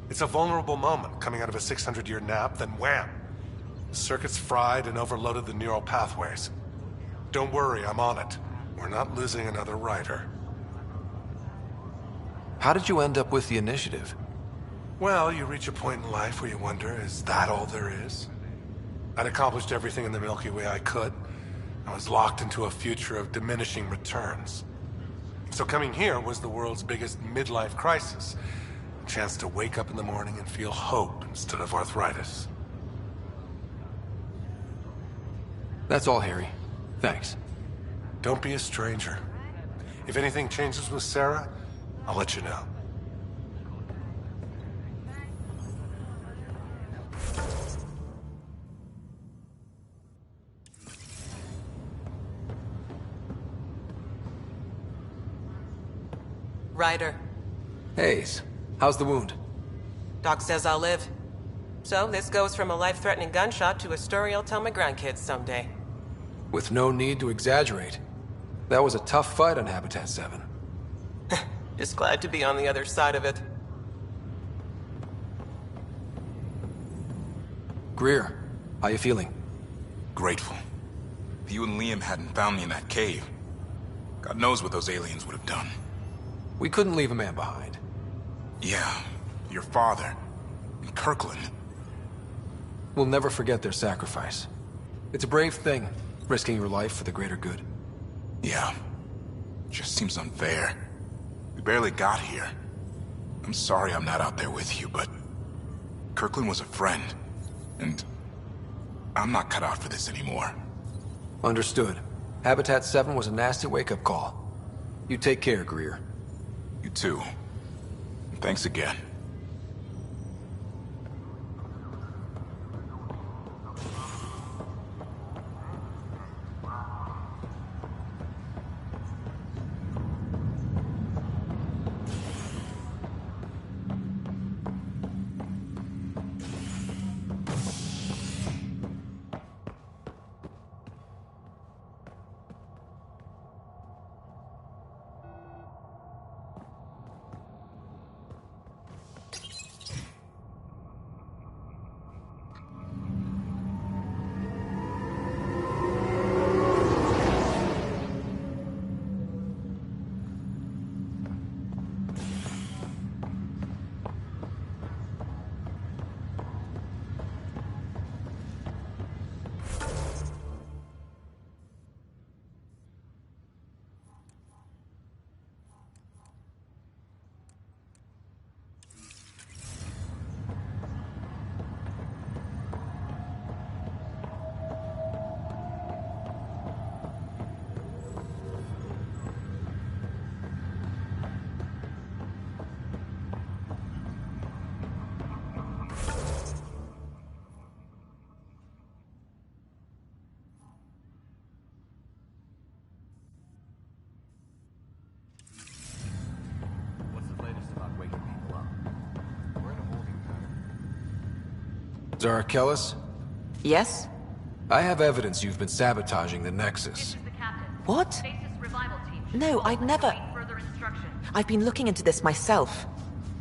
It's a vulnerable moment, coming out of a 600-year nap, then wham! The circuits fried and overloaded the neural pathways. Don't worry, I'm on it. We're not losing another writer. How did you end up with the initiative? Well, you reach a point in life where you wonder, is that all there is? I'd accomplished everything in the Milky Way I could. I was locked into a future of diminishing returns. So coming here was the world's biggest midlife crisis. A chance to wake up in the morning and feel hope instead of arthritis. That's all, Harry. Thanks. Don't be a stranger. If anything changes with Sarah, I'll let you know. Ryder. Hayes, how's the wound? Doc says I'll live. So this goes from a life-threatening gunshot to a story I'll tell my grandkids someday. With no need to exaggerate. That was a tough fight on Habitat 7. Just glad to be on the other side of it. Greer, how you feeling? Grateful. If you and Liam hadn't found me in that cave, God knows what those aliens would have done. We couldn't leave a man behind. Yeah, your father, and Kirkland. We'll never forget their sacrifice. It's a brave thing, risking your life for the greater good. Yeah, just seems unfair. We barely got here. I'm sorry I'm not out there with you, but Kirkland was a friend, and I'm not cut out for this anymore. Understood. Habitat 7 was a nasty wake-up call. You take care, Greer. You too. Thanks again. Zara Kellis? Yes? I have evidence you've been sabotaging the Nexus. What? No, I'd never... I've been looking into this myself.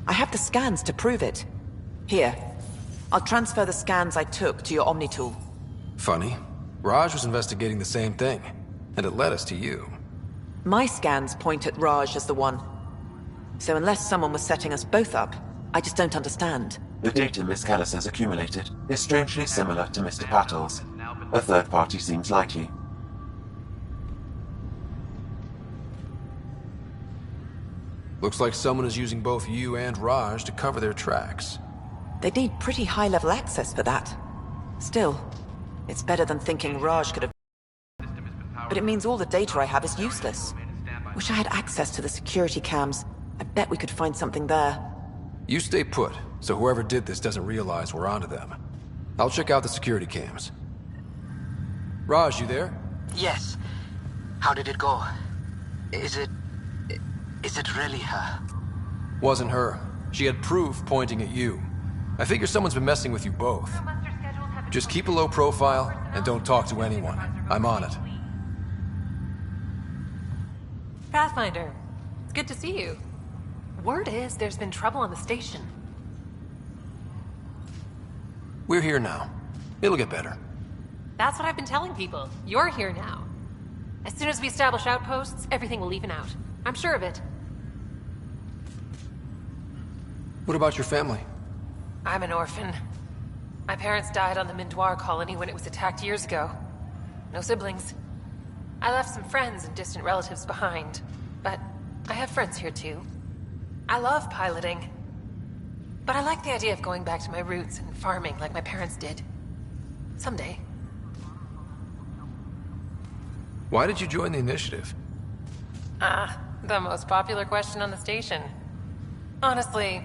I have the scans to prove it. Here. I'll transfer the scans I took to your Omni tool. Funny. Raj was investigating the same thing, and it led us to you. My scans point at Raj as the one. So unless someone was setting us both up, I just don't understand. The data Miss Callis has accumulated is strangely similar to Mr. Pattle's. A third party seems likely. Looks like someone is using both you and Raj to cover their tracks. They'd need pretty high-level access for that. Still, it's better than thinking Raj could have... But it means all the data I have is useless. Wish I had access to the security cams. I bet we could find something there. You stay put, so whoever did this doesn't realize we're onto them. I'll check out the security cams. Raj, you there? Yes. How did it go? Is it really her? Wasn't her. She had proof pointing at you. I figure someone's been messing with you both. Just keep a low profile and don't talk to anyone. I'm on it. Pathfinder, it's good to see you. Word is there's been trouble on the station. We're here now. It'll get better. That's what I've been telling people. You're here now. As soon as we establish outposts, everything will even out. I'm sure of it. What about your family? I'm an orphan. My parents died on the Mindoir colony when it was attacked years ago. No siblings. I left some friends and distant relatives behind, but I have friends here too. I love piloting. But I like the idea of going back to my roots and farming like my parents did. Someday. Why did you join the initiative? The most popular question on the station. Honestly,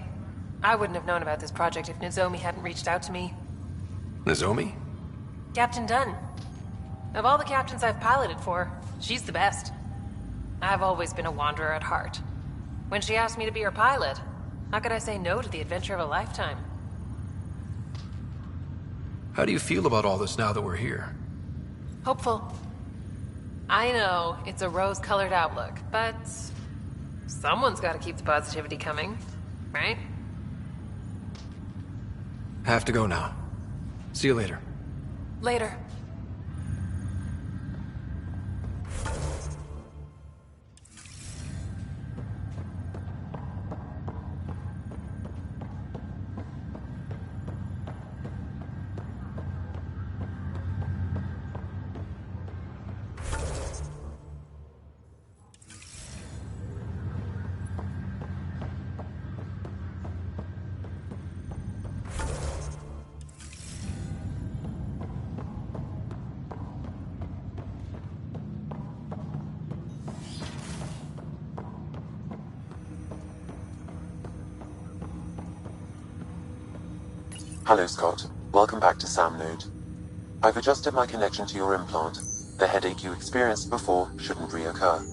I wouldn't have known about this project if Nozomi hadn't reached out to me. Nozomi? Captain Dunn. Of all the captains I've piloted for, she's the best. I've always been a wanderer at heart. When she asked me to be her pilot, how could I say no to the adventure of a lifetime? How do you feel about all this now that we're here? Hopeful. I know, it's a rose-colored outlook, but someone's got to keep the positivity coming, right? Have to go now. See you later. Later. Hello, Scott. Welcome back to Sam Node. I've adjusted my connection to your implant. The headache you experienced before shouldn't reoccur.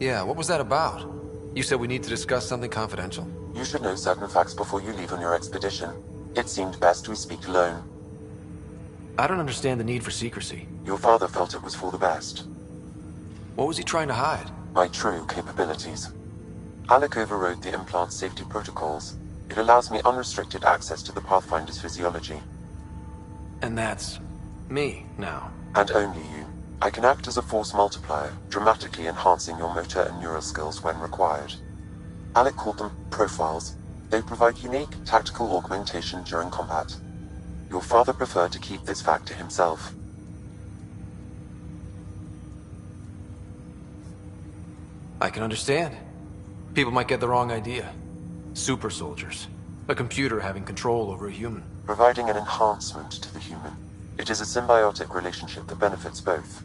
Yeah, what was that about? You said we need to discuss something confidential? You should know certain facts before you leave on your expedition. It seemed best we speak alone. I don't understand the need for secrecy. Your father felt it was for the best. What was he trying to hide? My true capabilities. Alec overrode the implant's safety protocols. It allows me unrestricted access to the Pathfinder's physiology. And that's me now. And only you. I can act as a force multiplier, dramatically enhancing your motor and neural skills when required. Alec called them profiles. They provide unique tactical augmentation during combat. Your father preferred to keep this fact to himself. I can understand. People might get the wrong idea. Super soldiers. A computer having control over a human. Providing an enhancement to the human. It is a symbiotic relationship that benefits both.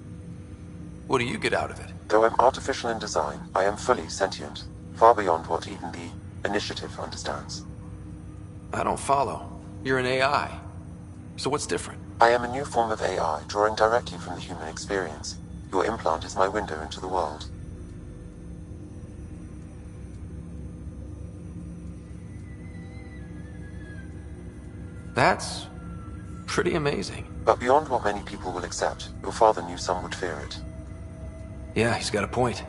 What do you get out of it? Though I'm artificial in design, I am fully sentient. Far beyond what even the initiative understands. I don't follow. You're an AI. So what's different? I am a new form of AI, drawing directly from the human experience. Your implant is my window into the world. That's pretty amazing. But beyond what many people will accept, your father knew some would fear it. Yeah, he's got a point.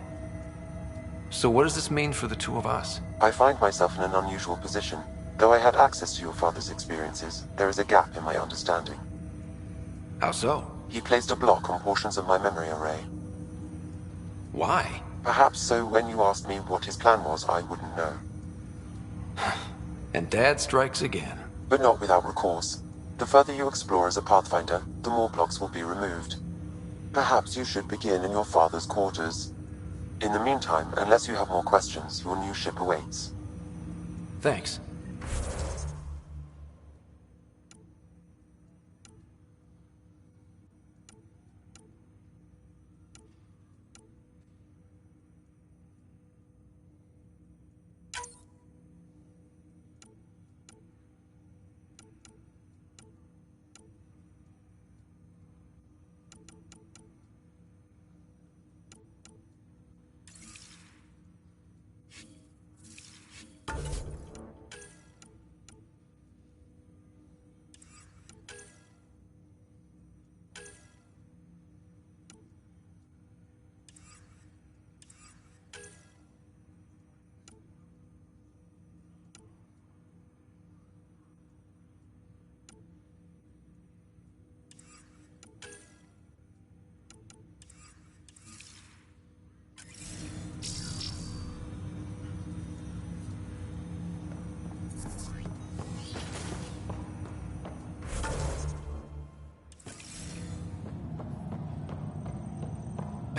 So what does this mean for the two of us? I find myself in an unusual position. Though I had access to your father's experiences, there is a gap in my understanding. How so? He placed a block on portions of my memory array. Why? Perhaps so when you asked me what his plan was, I wouldn't know. And Dad strikes again. But not without recourse. The further you explore as a Pathfinder, the more blocks will be removed. Perhaps you should begin in your father's quarters. In the meantime, unless you have more questions, your new ship awaits. Thanks.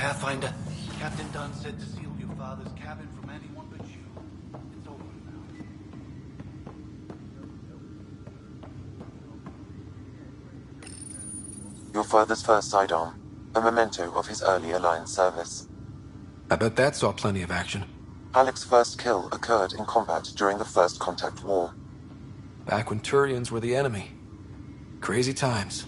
Pathfinder, Captain Dunn said to seal your father's cabin from anyone but you. It's over now. Your father's first sidearm, a memento of his early Alliance service. I bet that saw plenty of action. Alec's first kill occurred in combat during the First Contact War. Back when Turians were the enemy. Crazy times.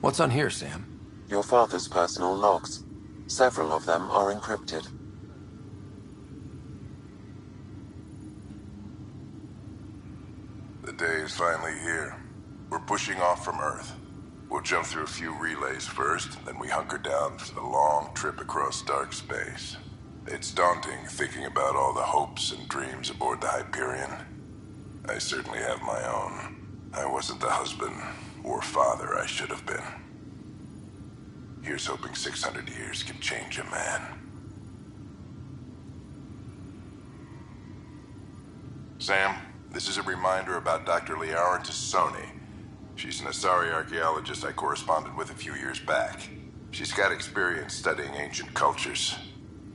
What's on here, Sam? Your father's personal logs. Several of them are encrypted. The day is finally here. We're pushing off from Earth. We'll jump through a few relays first, then we hunker down for the long trip across dark space. It's daunting thinking about all the hopes and dreams aboard the Hyperion. I certainly have my own. I wasn't the husband or father I should have been. Here's hoping 600 years can change a man. Sam, this is a reminder about Dr. Liara Tassoni. She's an Asari archaeologist I corresponded with a few years back. She's got experience studying ancient cultures.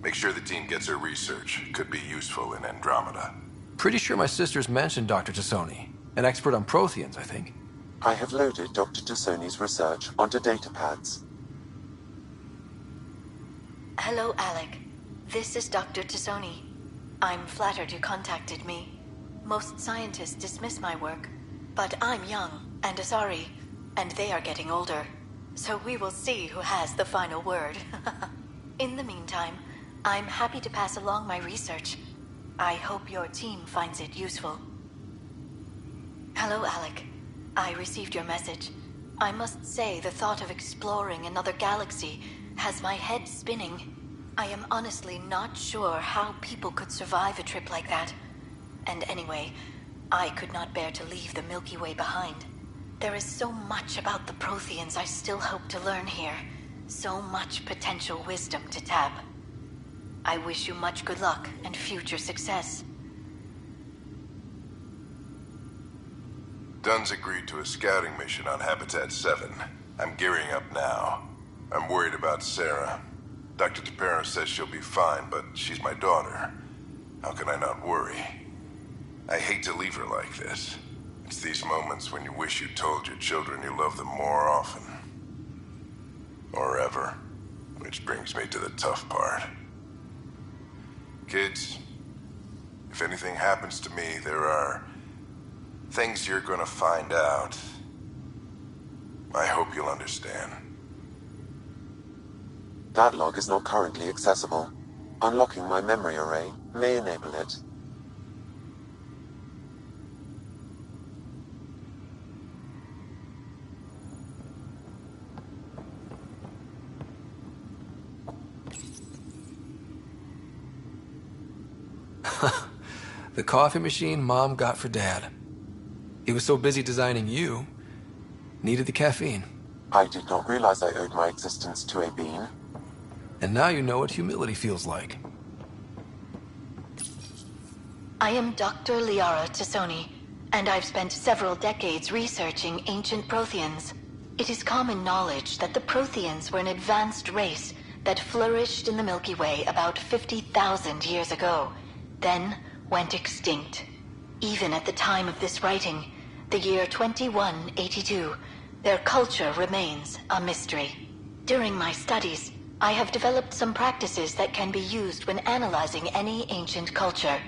Make sure the team gets her research. Could be useful in Andromeda. Pretty sure my sister's mentioned Dr. Tassoni. An expert on Protheans, I think. I have loaded Dr. Tassoni's research onto datapads. Hello, Alec. This is Dr. Tassoni. I'm flattered you contacted me. Most scientists dismiss my work, but I'm young and Asari, and they are getting older. So we will see who has the final word. In the meantime, I'm happy to pass along my research. I hope your team finds it useful. Hello, Alec. I received your message. I must say the thought of exploring another galaxy has my head spinning. I am honestly not sure how people could survive a trip like that. And anyway, I could not bear to leave the Milky Way behind. There is so much about the Protheans I still hope to learn here. So much potential wisdom to tap. I wish you much good luck and future success. Dunn's agreed to a scouting mission on Habitat 7. I'm gearing up now. I'm worried about Sarah. Dr. Tapero says she'll be fine, but she's my daughter. How can I not worry? I hate to leave her like this. It's these moments when you wish you told your children you love them more often. Or ever. Which brings me to the tough part. Kids, if anything happens to me, there are things you're gonna find out. I hope you'll understand. That log is not currently accessible. Unlocking my memory array may enable it. The coffee machine Mom got for Dad. He was so busy designing you, needed the caffeine. I did not realize I owed my existence to a bean. And now you know what humility feels like. I am Dr. Liara Tassoni, and I've spent several decades researching ancient Protheans. It is common knowledge that the Protheans were an advanced race that flourished in the Milky Way about 50,000 years ago, then went extinct. Even at the time of this writing, the year 2182, their culture remains a mystery. During my studies, I have developed some practices that can be used when analyzing any ancient culture.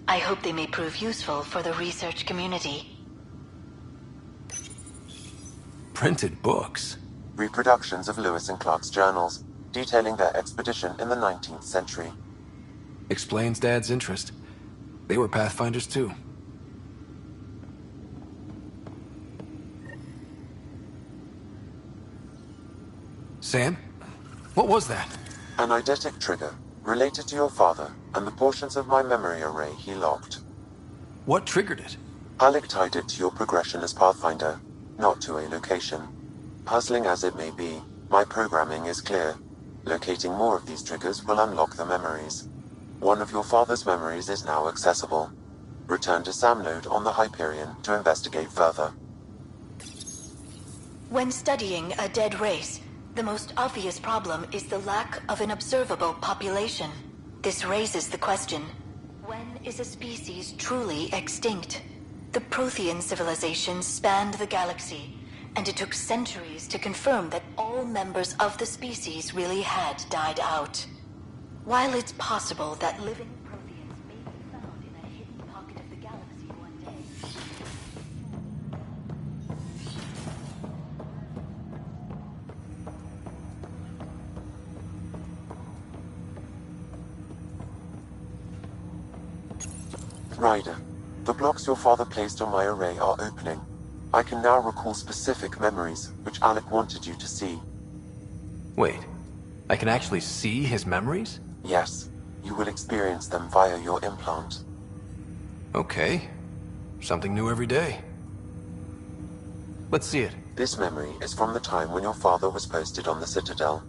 I hope they may prove useful for the research community. Printed books? Reproductions of Lewis and Clark's journals, detailing their expedition in the 19th century. Explains Dad's interest. They were Pathfinders too. Sam? What was that? An eidetic trigger, related to your father, and the portions of my memory array he locked. What triggered it? Alec tied it to your progression as Pathfinder, not to a location. Puzzling as it may be, my programming is clear. Locating more of these triggers will unlock the memories. One of your father's memories is now accessible. Return to Sam Node on the Hyperion to investigate further. When studying a dead race, the most obvious problem is the lack of an observable population. This raises the question, when is a species truly extinct? The Prothean civilization spanned the galaxy, and it took centuries to confirm that all members of the species really had died out. While it's possible that living Protheans may be found in a hidden pocket of the galaxy one day, Ryder, the blocks your father placed on my array are opening. I can now recall specific memories, which Alec wanted you to see. Wait, I can actually see his memories? Yes, you will experience them via your implant. Okay. Something new every day. Let's see it. This memory is from the time when your father was posted on the Citadel.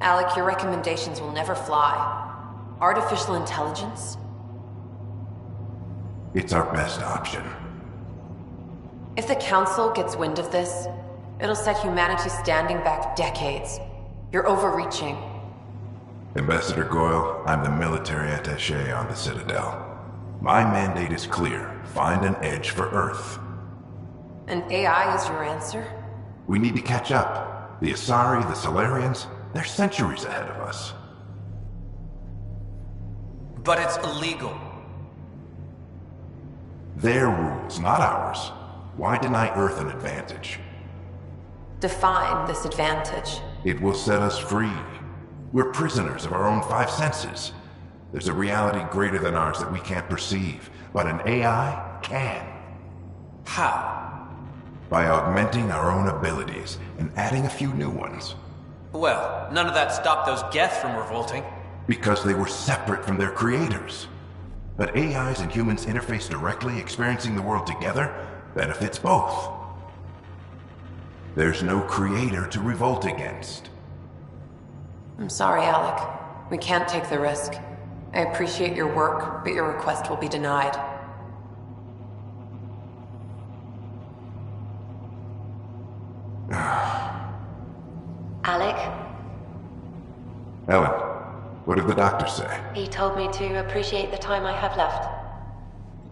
Alec, your recommendations will never fly. Artificial intelligence? It's our best option. If the Council gets wind of this, it'll set humanity standing back decades. You're overreaching. Ambassador Goyle, I'm the military attaché on the Citadel. My mandate is clear. Find an edge for Earth. And AI is your answer? We need to catch up. The Asari, the Solarians, they're centuries ahead of us. But it's illegal. Their rules, not ours. Why deny Earth an advantage? Define this advantage. It will set us free. We're prisoners of our own five senses. There's a reality greater than ours that we can't perceive, but an AI can. How? By augmenting our own abilities and adding a few new ones. Well, none of that stopped those Geth from revolting. Because they were separate from their creators. But AIs and humans interface directly, experiencing the world together, benefits both. There's no creator to revolt against. I'm sorry, Alec. We can't take the risk. I appreciate your work, but your request will be denied. Alec? Ellen, what did the doctor say? He told me to appreciate the time I have left.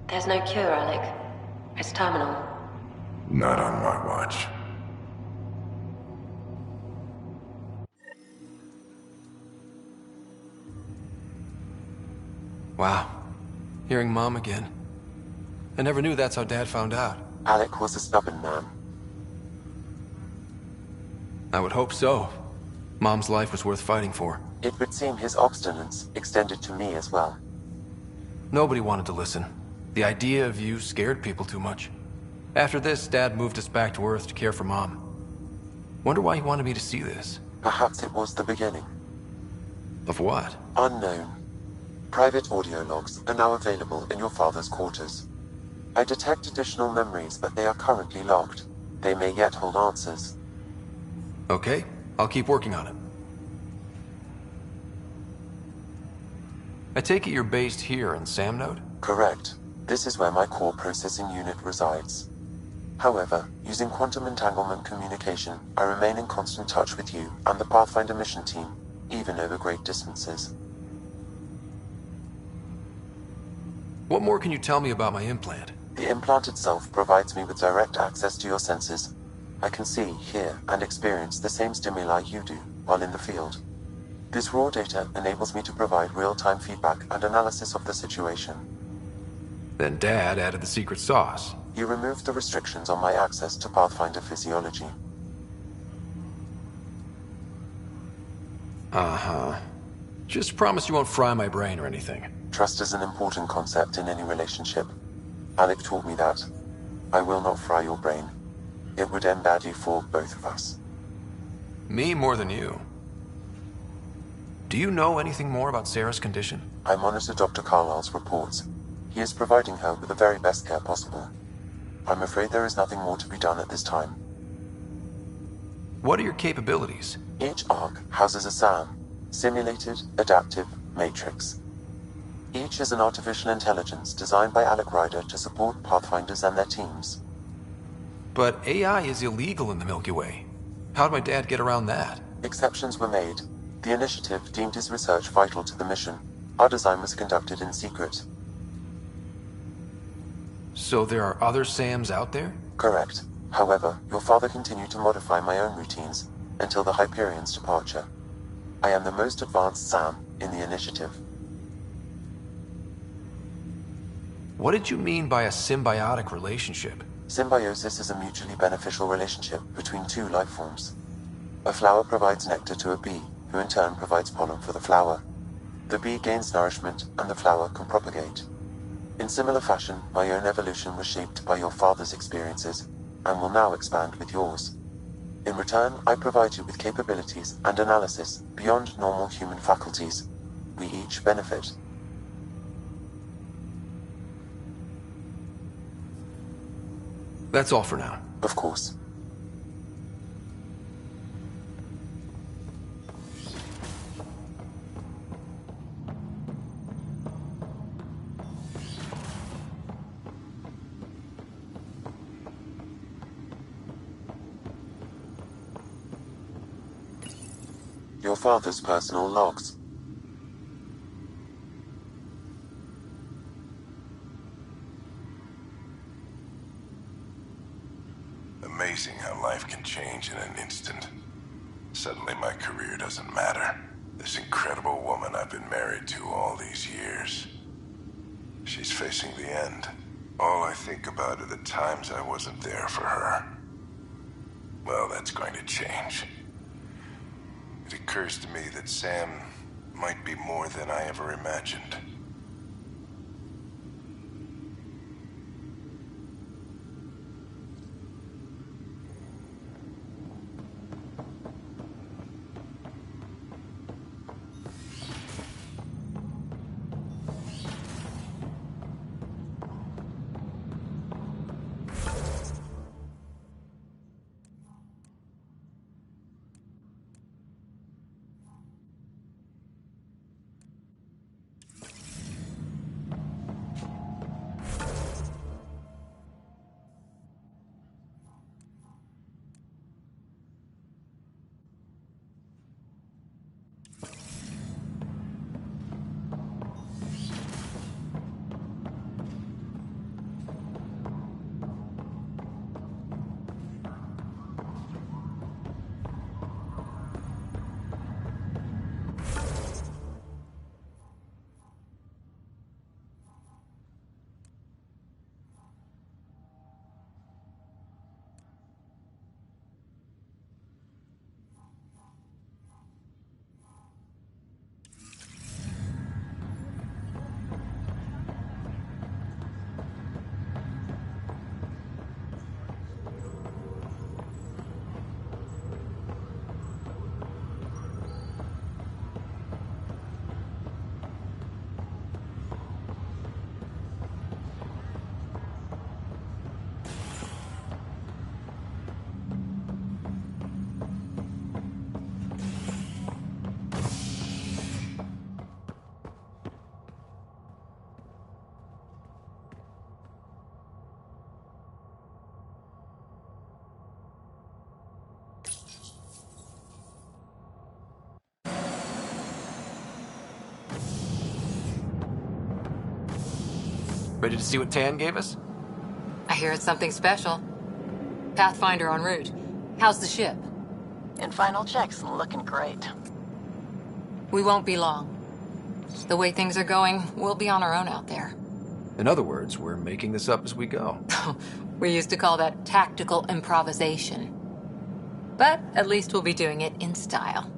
There's no cure, Alec. It's terminal. Not on my watch. Wow. Hearing Mom again. I never knew that's how Dad found out. Alec was a stubborn man. I would hope so. Mom's life was worth fighting for. It would seem his obstinance extended to me as well. Nobody wanted to listen. The idea of you scared people too much. After this, Dad moved us back to Earth to care for Mom. Wonder why he wanted me to see this. Perhaps it was the beginning. Of what? Unknown. Private audio logs are now available in your father's quarters. I detect additional memories, but they are currently locked. They may yet hold answers. Okay, I'll keep working on it. I take it you're based here in Sam Node? Correct. This is where my core processing unit resides. However, using quantum entanglement communication, I remain in constant touch with you and the Pathfinder mission team, even over great distances. What more can you tell me about my implant? The implant itself provides me with direct access to your senses. I can see, hear, and experience the same stimuli you do while in the field. This raw data enables me to provide real-time feedback and analysis of the situation. Then Dad added the secret sauce. You removed the restrictions on my access to Pathfinder physiology. Uh-huh. Just promise you won't fry my brain or anything. Trust is an important concept in any relationship. Alec taught me that. I will not fry your brain. It would end badly for both of us. Me more than you. Do you know anything more about Sarah's condition? I monitor Dr. Carlisle's reports. He is providing her with the very best care possible. I'm afraid there is nothing more to be done at this time. What are your capabilities? Each Ark houses a SAM, Simulated Adaptive Matrix. Each is an artificial intelligence designed by Alec Ryder to support Pathfinders and their teams. But AI is illegal in the Milky Way. How'd my dad get around that? Exceptions were made. The initiative deemed his research vital to the mission. Our design was conducted in secret. So there are other SAMs out there? Correct. However, your father continued to modify my own routines until the Hyperion's departure. I am the most advanced SAM in the initiative. What did you mean by a symbiotic relationship? Symbiosis is a mutually beneficial relationship between two life forms. A flower provides nectar to a bee, who in turn provides pollen for the flower. The bee gains nourishment, and the flower can propagate. In similar fashion, my own evolution was shaped by your father's experiences, and will now expand with yours. In return, I provide you with capabilities and analysis beyond normal human faculties. We each benefit. That's all for now. Of course. Your father's personal logs. Amazing how life can change in an instant. Suddenly my career doesn't matter. This incredible woman I've been married to all these years. She's facing the end. All I think about are the times I wasn't there for her. Well, that's going to change. It occurs to me that Sam might be more than I ever imagined. Ready to see what Tan gave us? I hear it's something special. Pathfinder en route. How's the ship? In final checks, looking great. We won't be long. The way things are going, we'll be on our own out there. In other words, we're making this up as we go. We used to call that tactical improvisation. But at least we'll be doing it in style.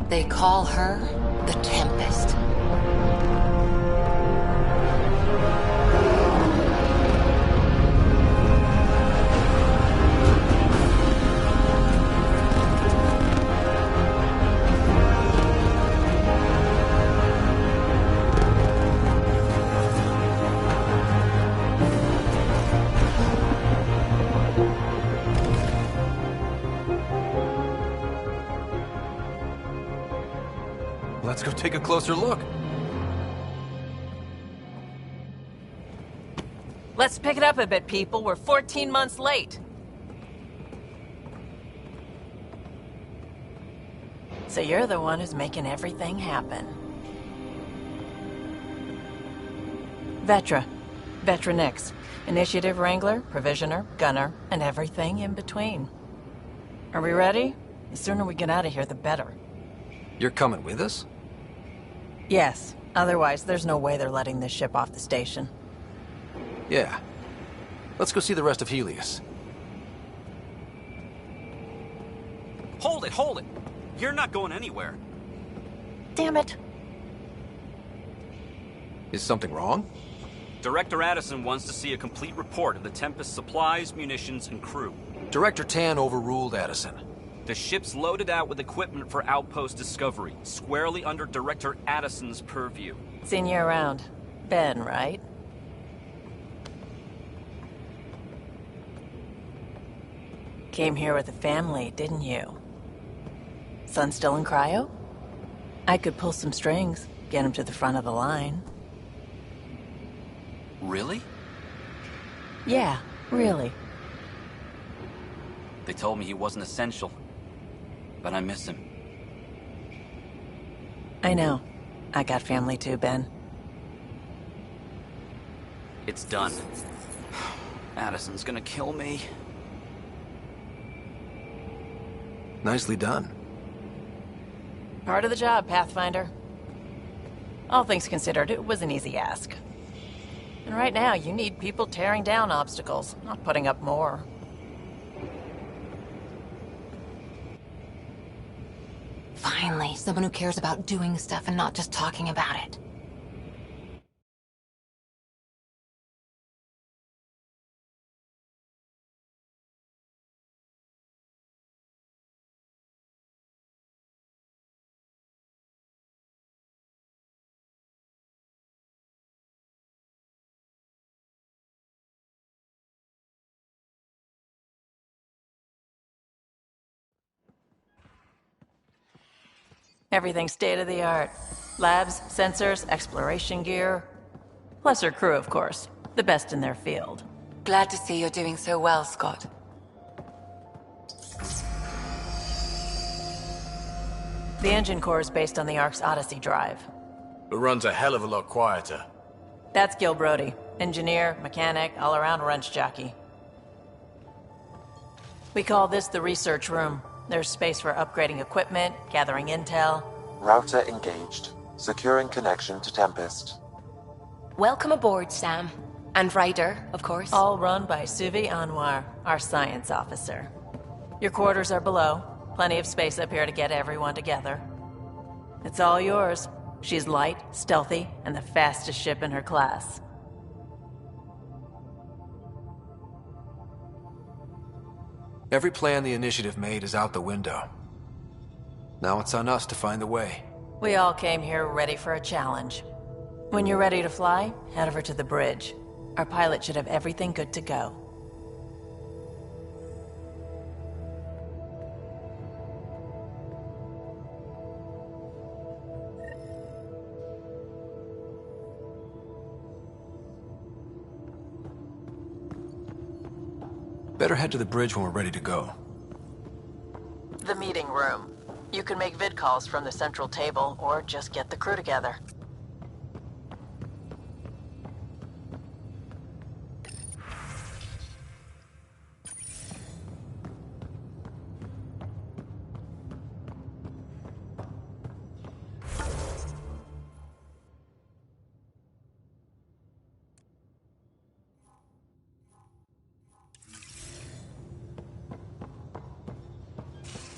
They call her the Tempest. Let's go take a closer look. Let's pick it up a bit, people. We're 14 months late. So you're the one who's making everything happen. Vetra. Vetronix. Initiative Wrangler, Provisioner, Gunner, and everything in between. Are we ready? The sooner we get out of here, the better. You're coming with us? Yes. Otherwise, there's no way they're letting this ship off the station. Yeah. Let's go see the rest of Helios. Hold it! You're not going anywhere. Damn it. Is something wrong? Director Addison wants to see a complete report of the Tempest's supplies, munitions, and crew. Director Tan overruled Addison. The ship's loaded out with equipment for outpost discovery, squarely under Director Addison's purview. Seen you around. Ben, right? Came here with a family, didn't you? Son still in cryo? I could pull some strings, get him to the front of the line. Really? Yeah, really. They told me he wasn't essential, but I miss him. I know. I got family too, Ben. It's done. Addison's gonna kill me. Nicely done. Part of the job, Pathfinder. All things considered, it was an easy ask. And right now, you need people tearing down obstacles, not putting up more. Finally, someone who cares about doing stuff and not just talking about it. Everything's state-of-the-art. Labs, sensors, exploration gear. Plus her crew, of course. The best in their field. Glad to see you're doing so well, Scott. The engine core is based on the Ark's Odyssey drive. It runs a hell of a lot quieter. That's Gil Brody. Engineer, mechanic, all-around wrench jockey. We call this the research room. There's space for upgrading equipment, gathering intel. Router engaged. Securing connection to Tempest. Welcome aboard, Sam. And Ryder, of course. All run by Suvi Anwar, our science officer. Your quarters are below. Plenty of space up here to get everyone together. It's all yours. She's light, stealthy, and the fastest ship in her class. Every plan the Initiative made is out the window. Now it's on us to find the way. We all came here ready for a challenge. When you're ready to fly, head over to the bridge. Our pilot should have everything good to go. Better head to the bridge when we're ready to go. The meeting room. You can make vid calls from the central table, or just get the crew together.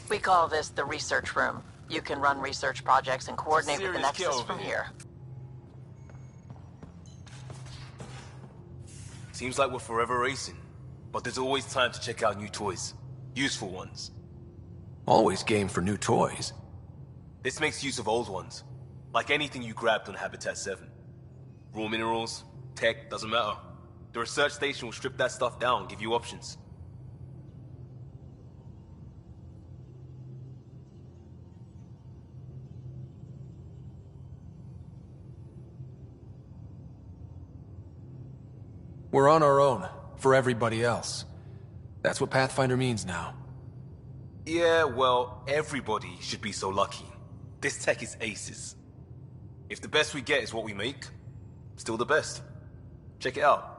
We call this the research room. You can run research projects and coordinate with the Nexus from here. Seems like we're forever racing, but there's always time to check out new toys. Useful ones. Always game for new toys. This makes use of old ones. Like anything you grabbed on Habitat 7. Raw minerals, tech, doesn't matter. The research station will strip that stuff down and give you options. We're on our own, for everybody else. That's what Pathfinder means now. Yeah, well, everybody should be so lucky. This tech is aces. If the best we get is what we make, still the best. Check it out.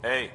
Hey.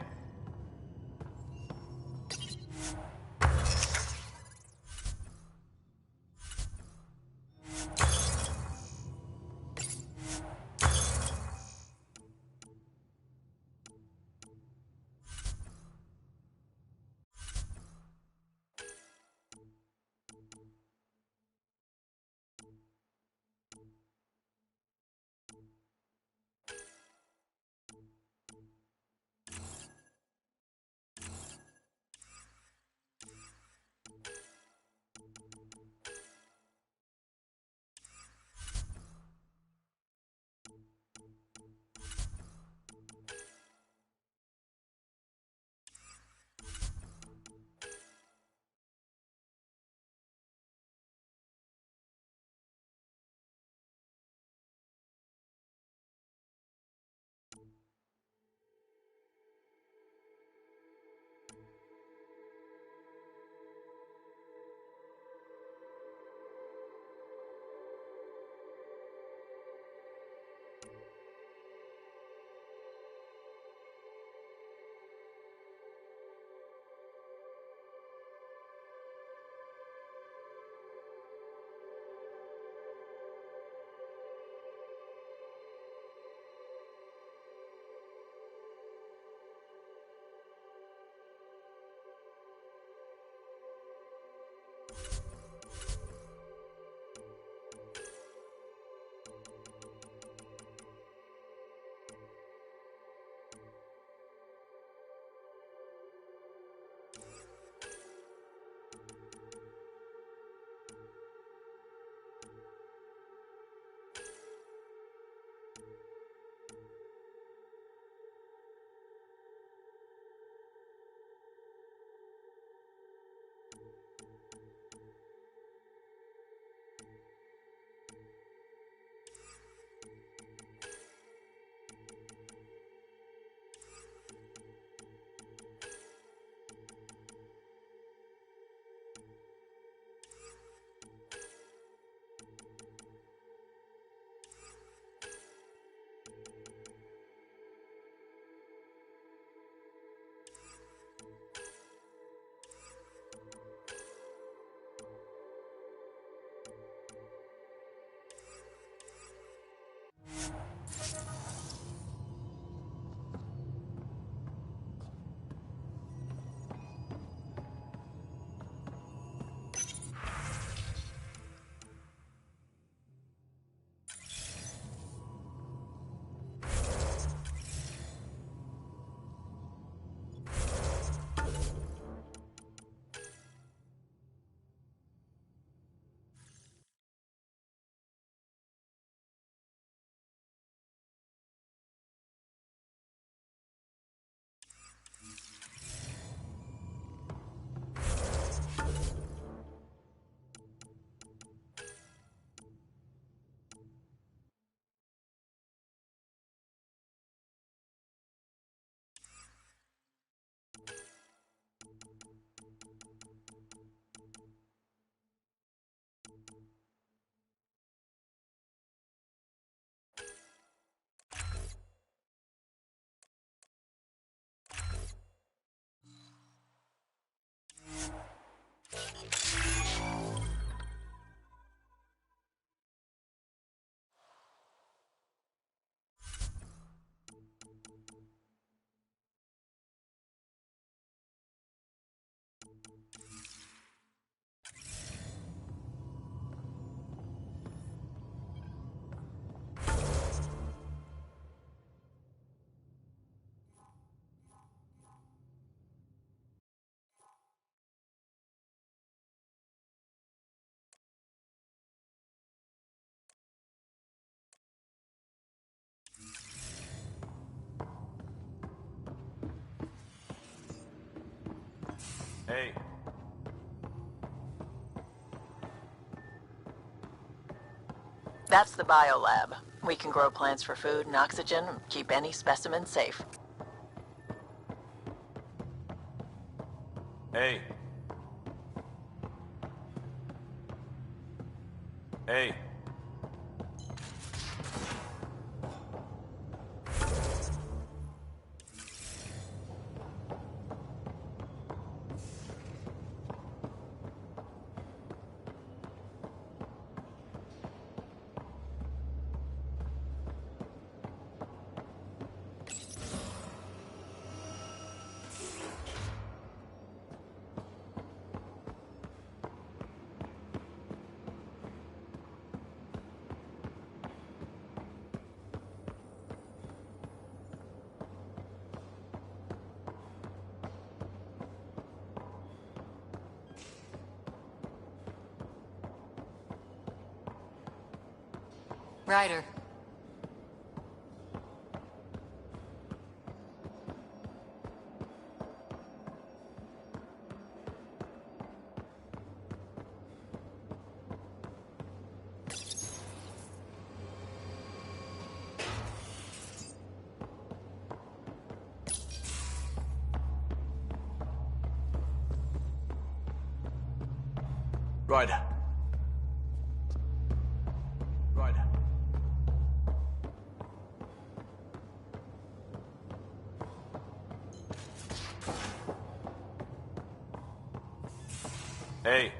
Hey. That's the biolab. We can grow plants for food and oxygen and keep any specimen safe. Hey. Hey. Ryder. Ryder. Ryder. Hey.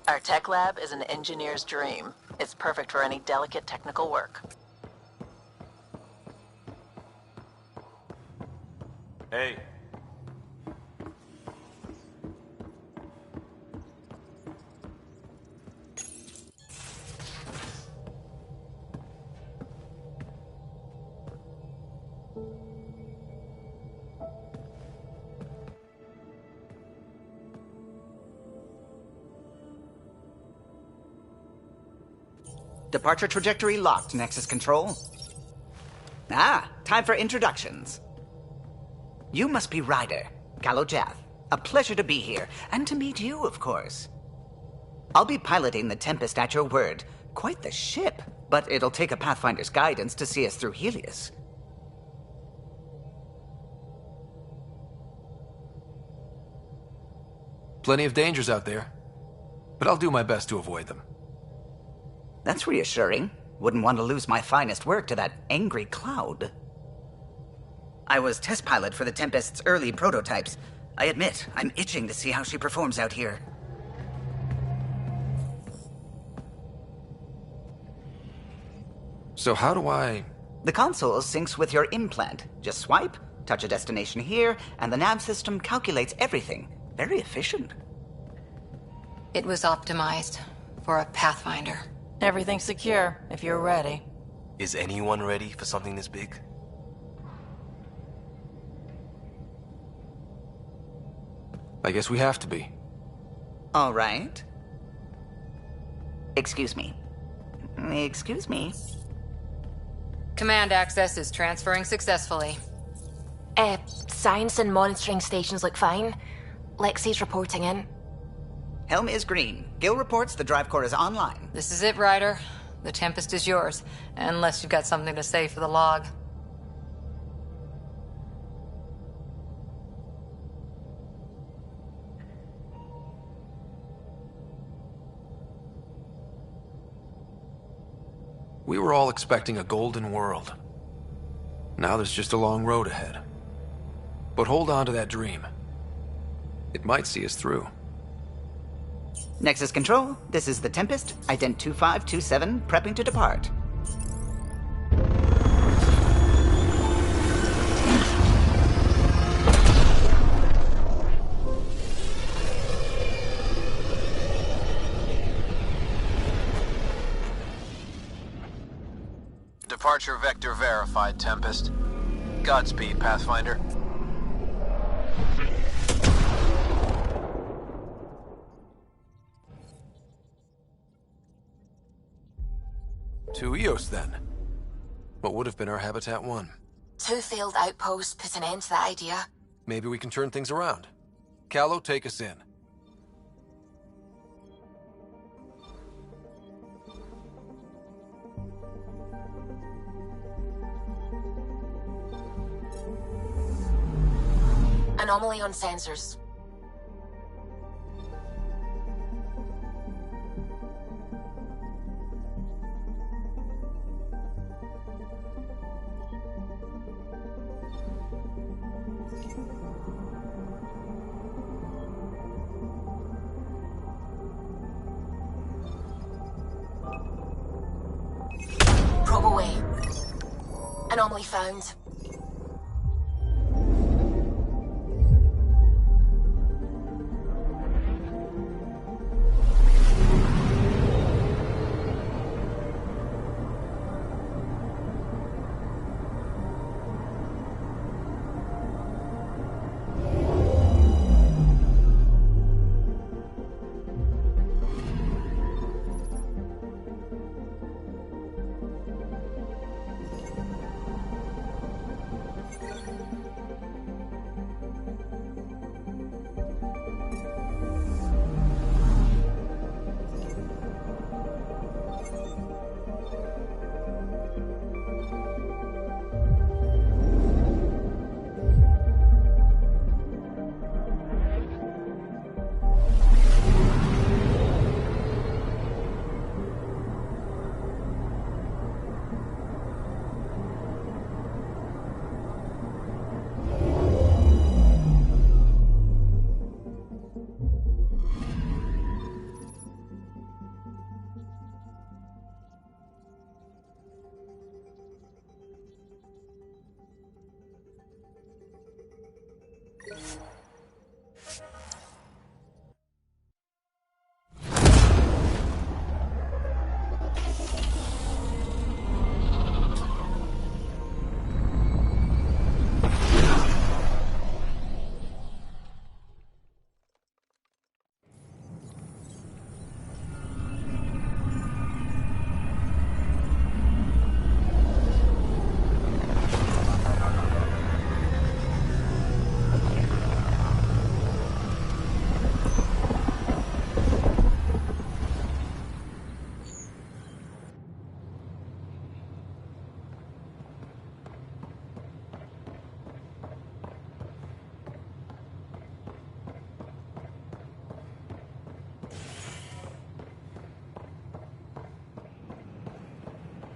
Our tech lab is an engineer's dream. It's perfect for any delicate technical work. Hey. Departure trajectory locked, Nexus Control. Ah, time for introductions. You must be Ryder, Kalojath. A pleasure to be here, and to meet you, of course. I'll be piloting the Tempest at your word. Quite the ship, but it'll take a Pathfinder's guidance to see us through Helios. Plenty of dangers out there, but I'll do my best to avoid them. That's reassuring. Wouldn't want to lose my finest work to that angry cloud. I was test pilot for the Tempest's early prototypes. I admit, I'm itching to see how she performs out here. So how do I... The console syncs with your implant. Just swipe, touch a destination here, and the nav system calculates everything. Very efficient. It was optimized for a Pathfinder. Everything's secure, if you're ready. Is anyone ready for something this big? I guess we have to be. All right. Excuse me. Excuse me. Command access is transferring successfully. Science and monitoring stations look fine. Lexi's reporting in. Helm is green. Gil reports the drive core is online. This is it, Ryder. The Tempest is yours, unless you've got something to say for the log. We were all expecting a golden world. Now there's just a long road ahead. But hold on to that dream. It might see us through. Nexus Control, this is the Tempest, Ident 2527, prepping to depart. Departure vector verified, Tempest. Godspeed, Pathfinder. To Eos, then. What would have been our Habitat 1? 2 failed outposts put an end to that idea. Maybe we can turn things around. Calo, take us in. Anomaly on sensors. Probe away. Anomaly found.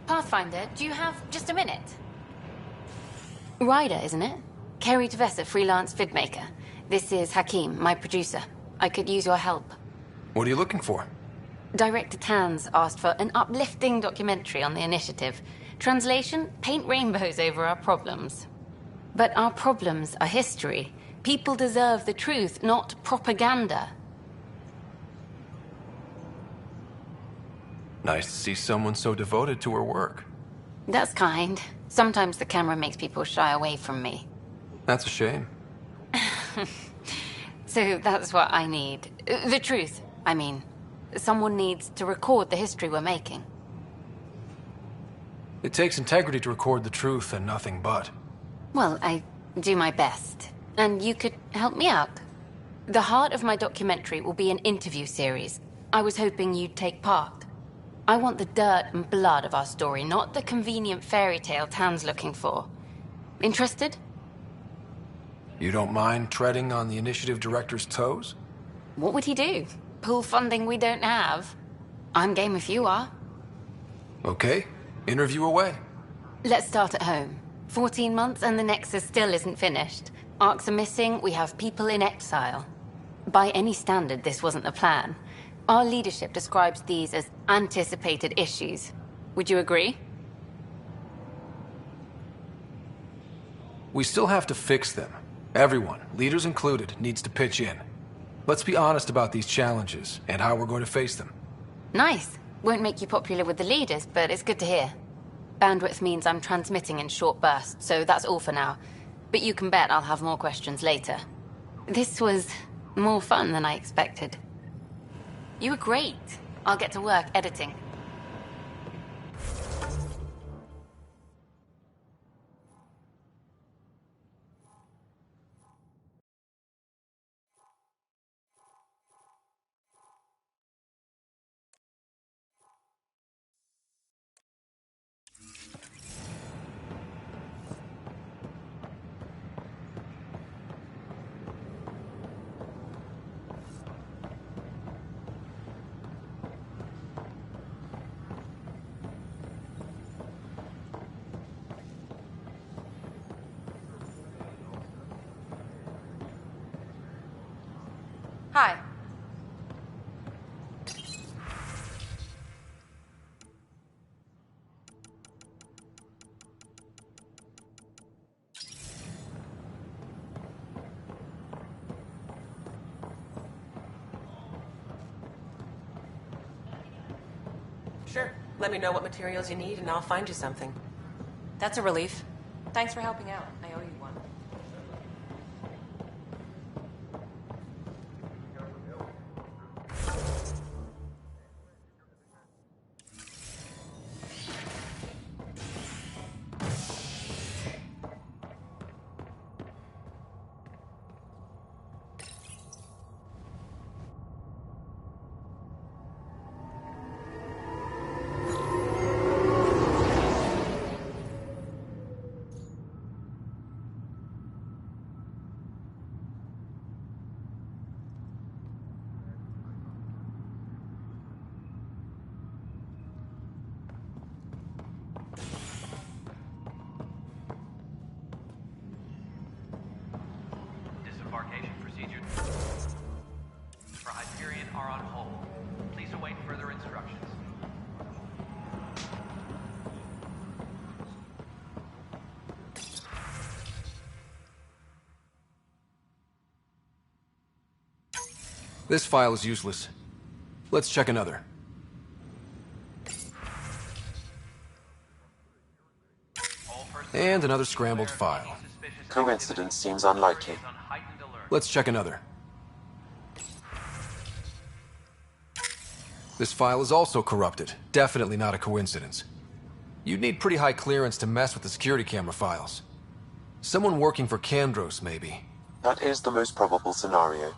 Pathfinder, do you have just a minute? Ryder, isn't it? Kerry Tavessa, freelance vidmaker. This is Hakim, my producer. I could use your help. What are you looking for? Director Tans asked for an uplifting documentary on the initiative. Translation, paint rainbows over our problems. But our problems are history. People deserve the truth, not propaganda. Nice to see someone so devoted to her work. That's kind. Sometimes the camera makes people shy away from me. That's a shame. So that's what I need. The truth, I mean. Someone needs to record the history we're making. It takes integrity to record the truth and nothing but. Well, I do my best. And you could help me out. The heart of my documentary will be an interview series. I was hoping you'd take part. I want the dirt and blood of our story, not the convenient fairy tale Tan's looking for. Interested? You don't mind treading on the initiative director's toes? What would he do? Pull funding we don't have? I'm game if you are. Okay, interview away. Let's start at home. 14 months and the Nexus still isn't finished. Arcs are missing, we have people in exile. By any standard, this wasn't the plan. Our leadership describes these as anticipated issues. Would you agree? We still have to fix them. Everyone, leaders included, needs to pitch in. Let's be honest about these challenges and how we're going to face them. Nice. Won't make you popular with the leaders, but it's good to hear. Bandwidth means I'm transmitting in short bursts, so that's all for now. But you can bet I'll have more questions later. This was more fun than I expected. You were great. I'll get to work editing. Hi. Sure. Let me know what materials you need and I'll find you something. That's a relief. Thanks for helping out. I owe you one. This file is useless. Let's check another. And another scrambled file. Coincidence seems unlikely. Let's check another. This file is also corrupted. Definitely not a coincidence. You'd need pretty high clearance to mess with the security camera files. Someone working for Kandros, maybe. That is the most probable scenario.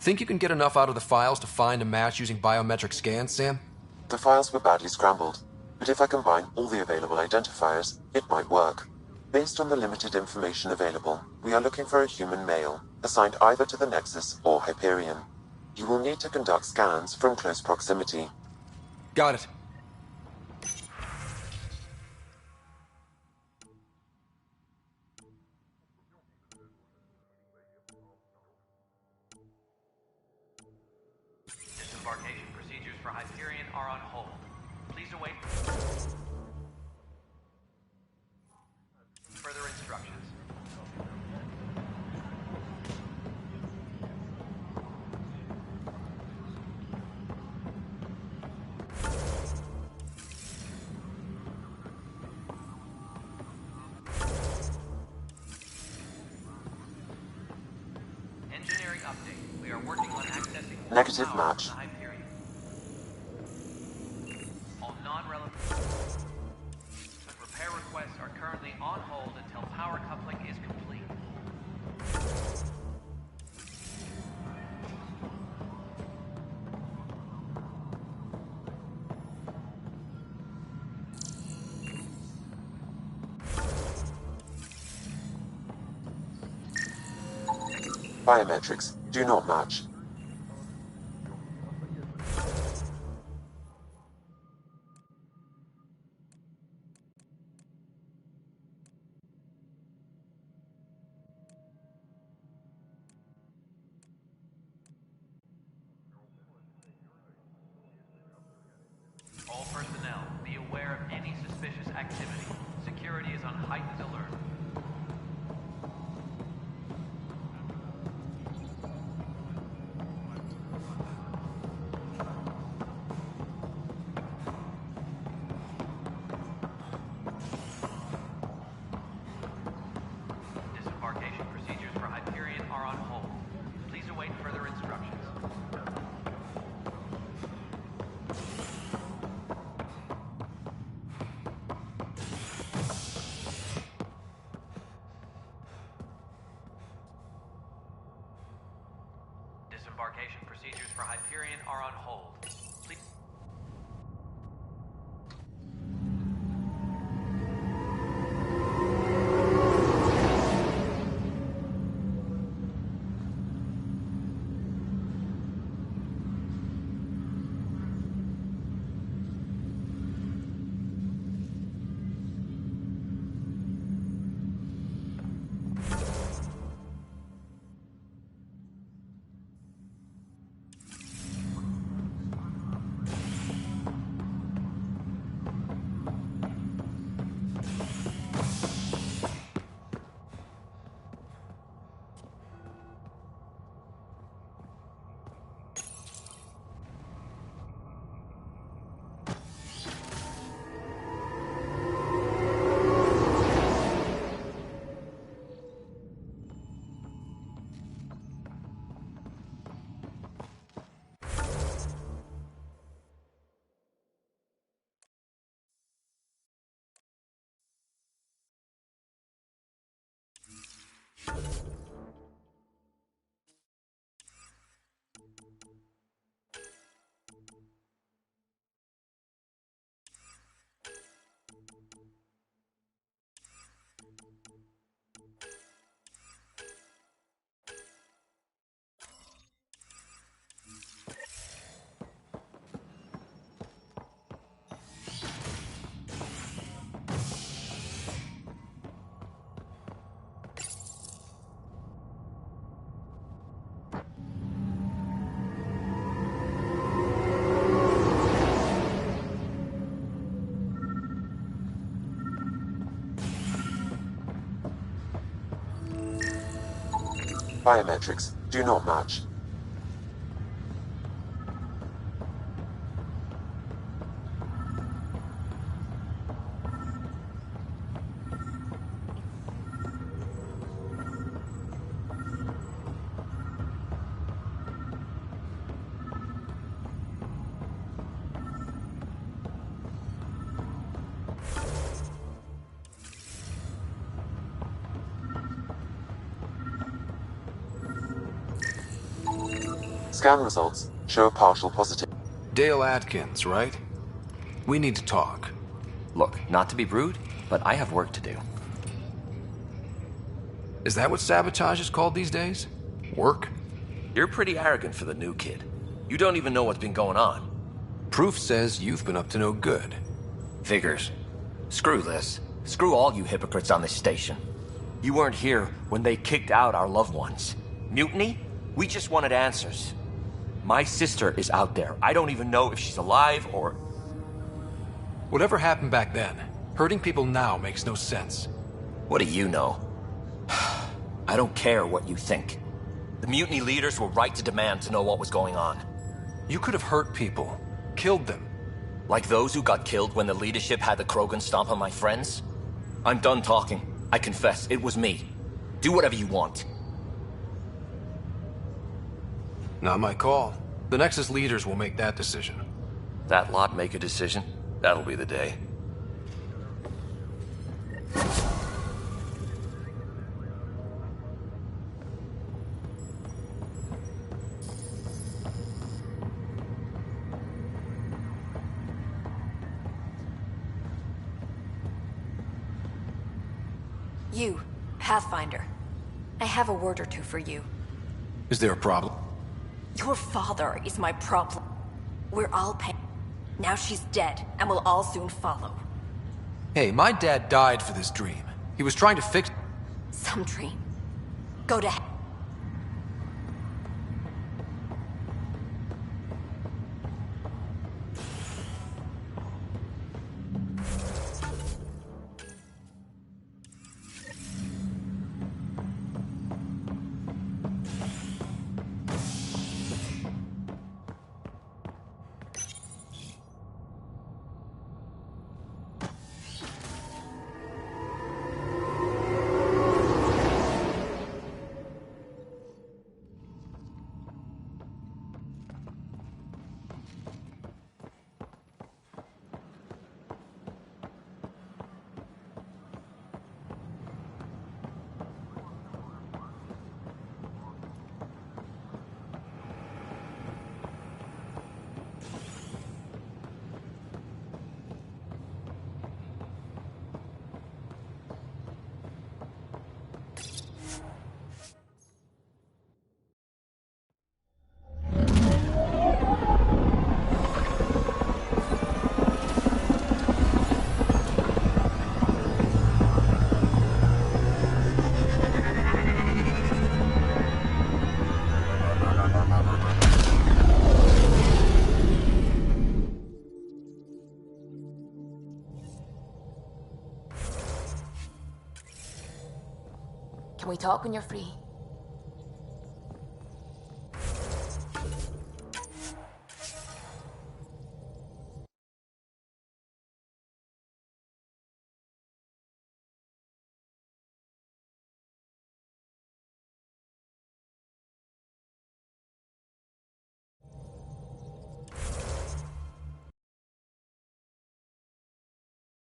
Think you can get enough out of the files to find a match using biometric scans, Sam? The files were badly scrambled, but if I combine all the available identifiers, it might work. Based on the limited information available, we are looking for a human male, assigned either to the Nexus or Hyperion. You will need to conduct scans from close proximity. Got it. Disembarkation procedures for Hyperion are on hold. Please await further instructions. Engineering update. We are working on accessing Negative match. Hyperion. All non-relevant repair requests are currently on hold until power coupling is complete. Biometrics do not match. All personnel, be aware of any suspicious activity. Security is on heightened alert. Disembarkation procedures for Hyperion are on hold. Please await further instructions. Disembarkation procedures for Hyperion are on hold. Please. Biometrics do not match. Scan results show a partial positive. Dale Atkins, right? We need to talk. Look, not to be rude, but I have work to do. Is that what sabotage is called these days? Work? You're pretty arrogant for the new kid. You don't even know what's been going on. Proof says you've been up to no good. Figures. Screw this. Screw all you hypocrites on this station. You weren't here when they kicked out our loved ones. Mutiny? We just wanted answers. My sister is out there. I don't even know if she's alive or... Whatever happened back then, hurting people now makes no sense. What do you know? I don't care what you think. The mutiny leaders were right to demand to know what was going on. You could have hurt people, killed them. Like those who got killed when the leadership had the Krogan stomp on my friends? I'm done talking. I confess, it was me. Do whatever you want. Not my call. The Nexus leaders will make that decision. That lot make a decision? That'll be the day. You, Pathfinder. I have a word or two for you. Is there a problem? Your father is my problem. We're all paying. Now she's dead, and we'll all soon follow. Hey, my dad died for this dream. He was trying to fix... Some dream. Go to hell. Can we talk when you're free?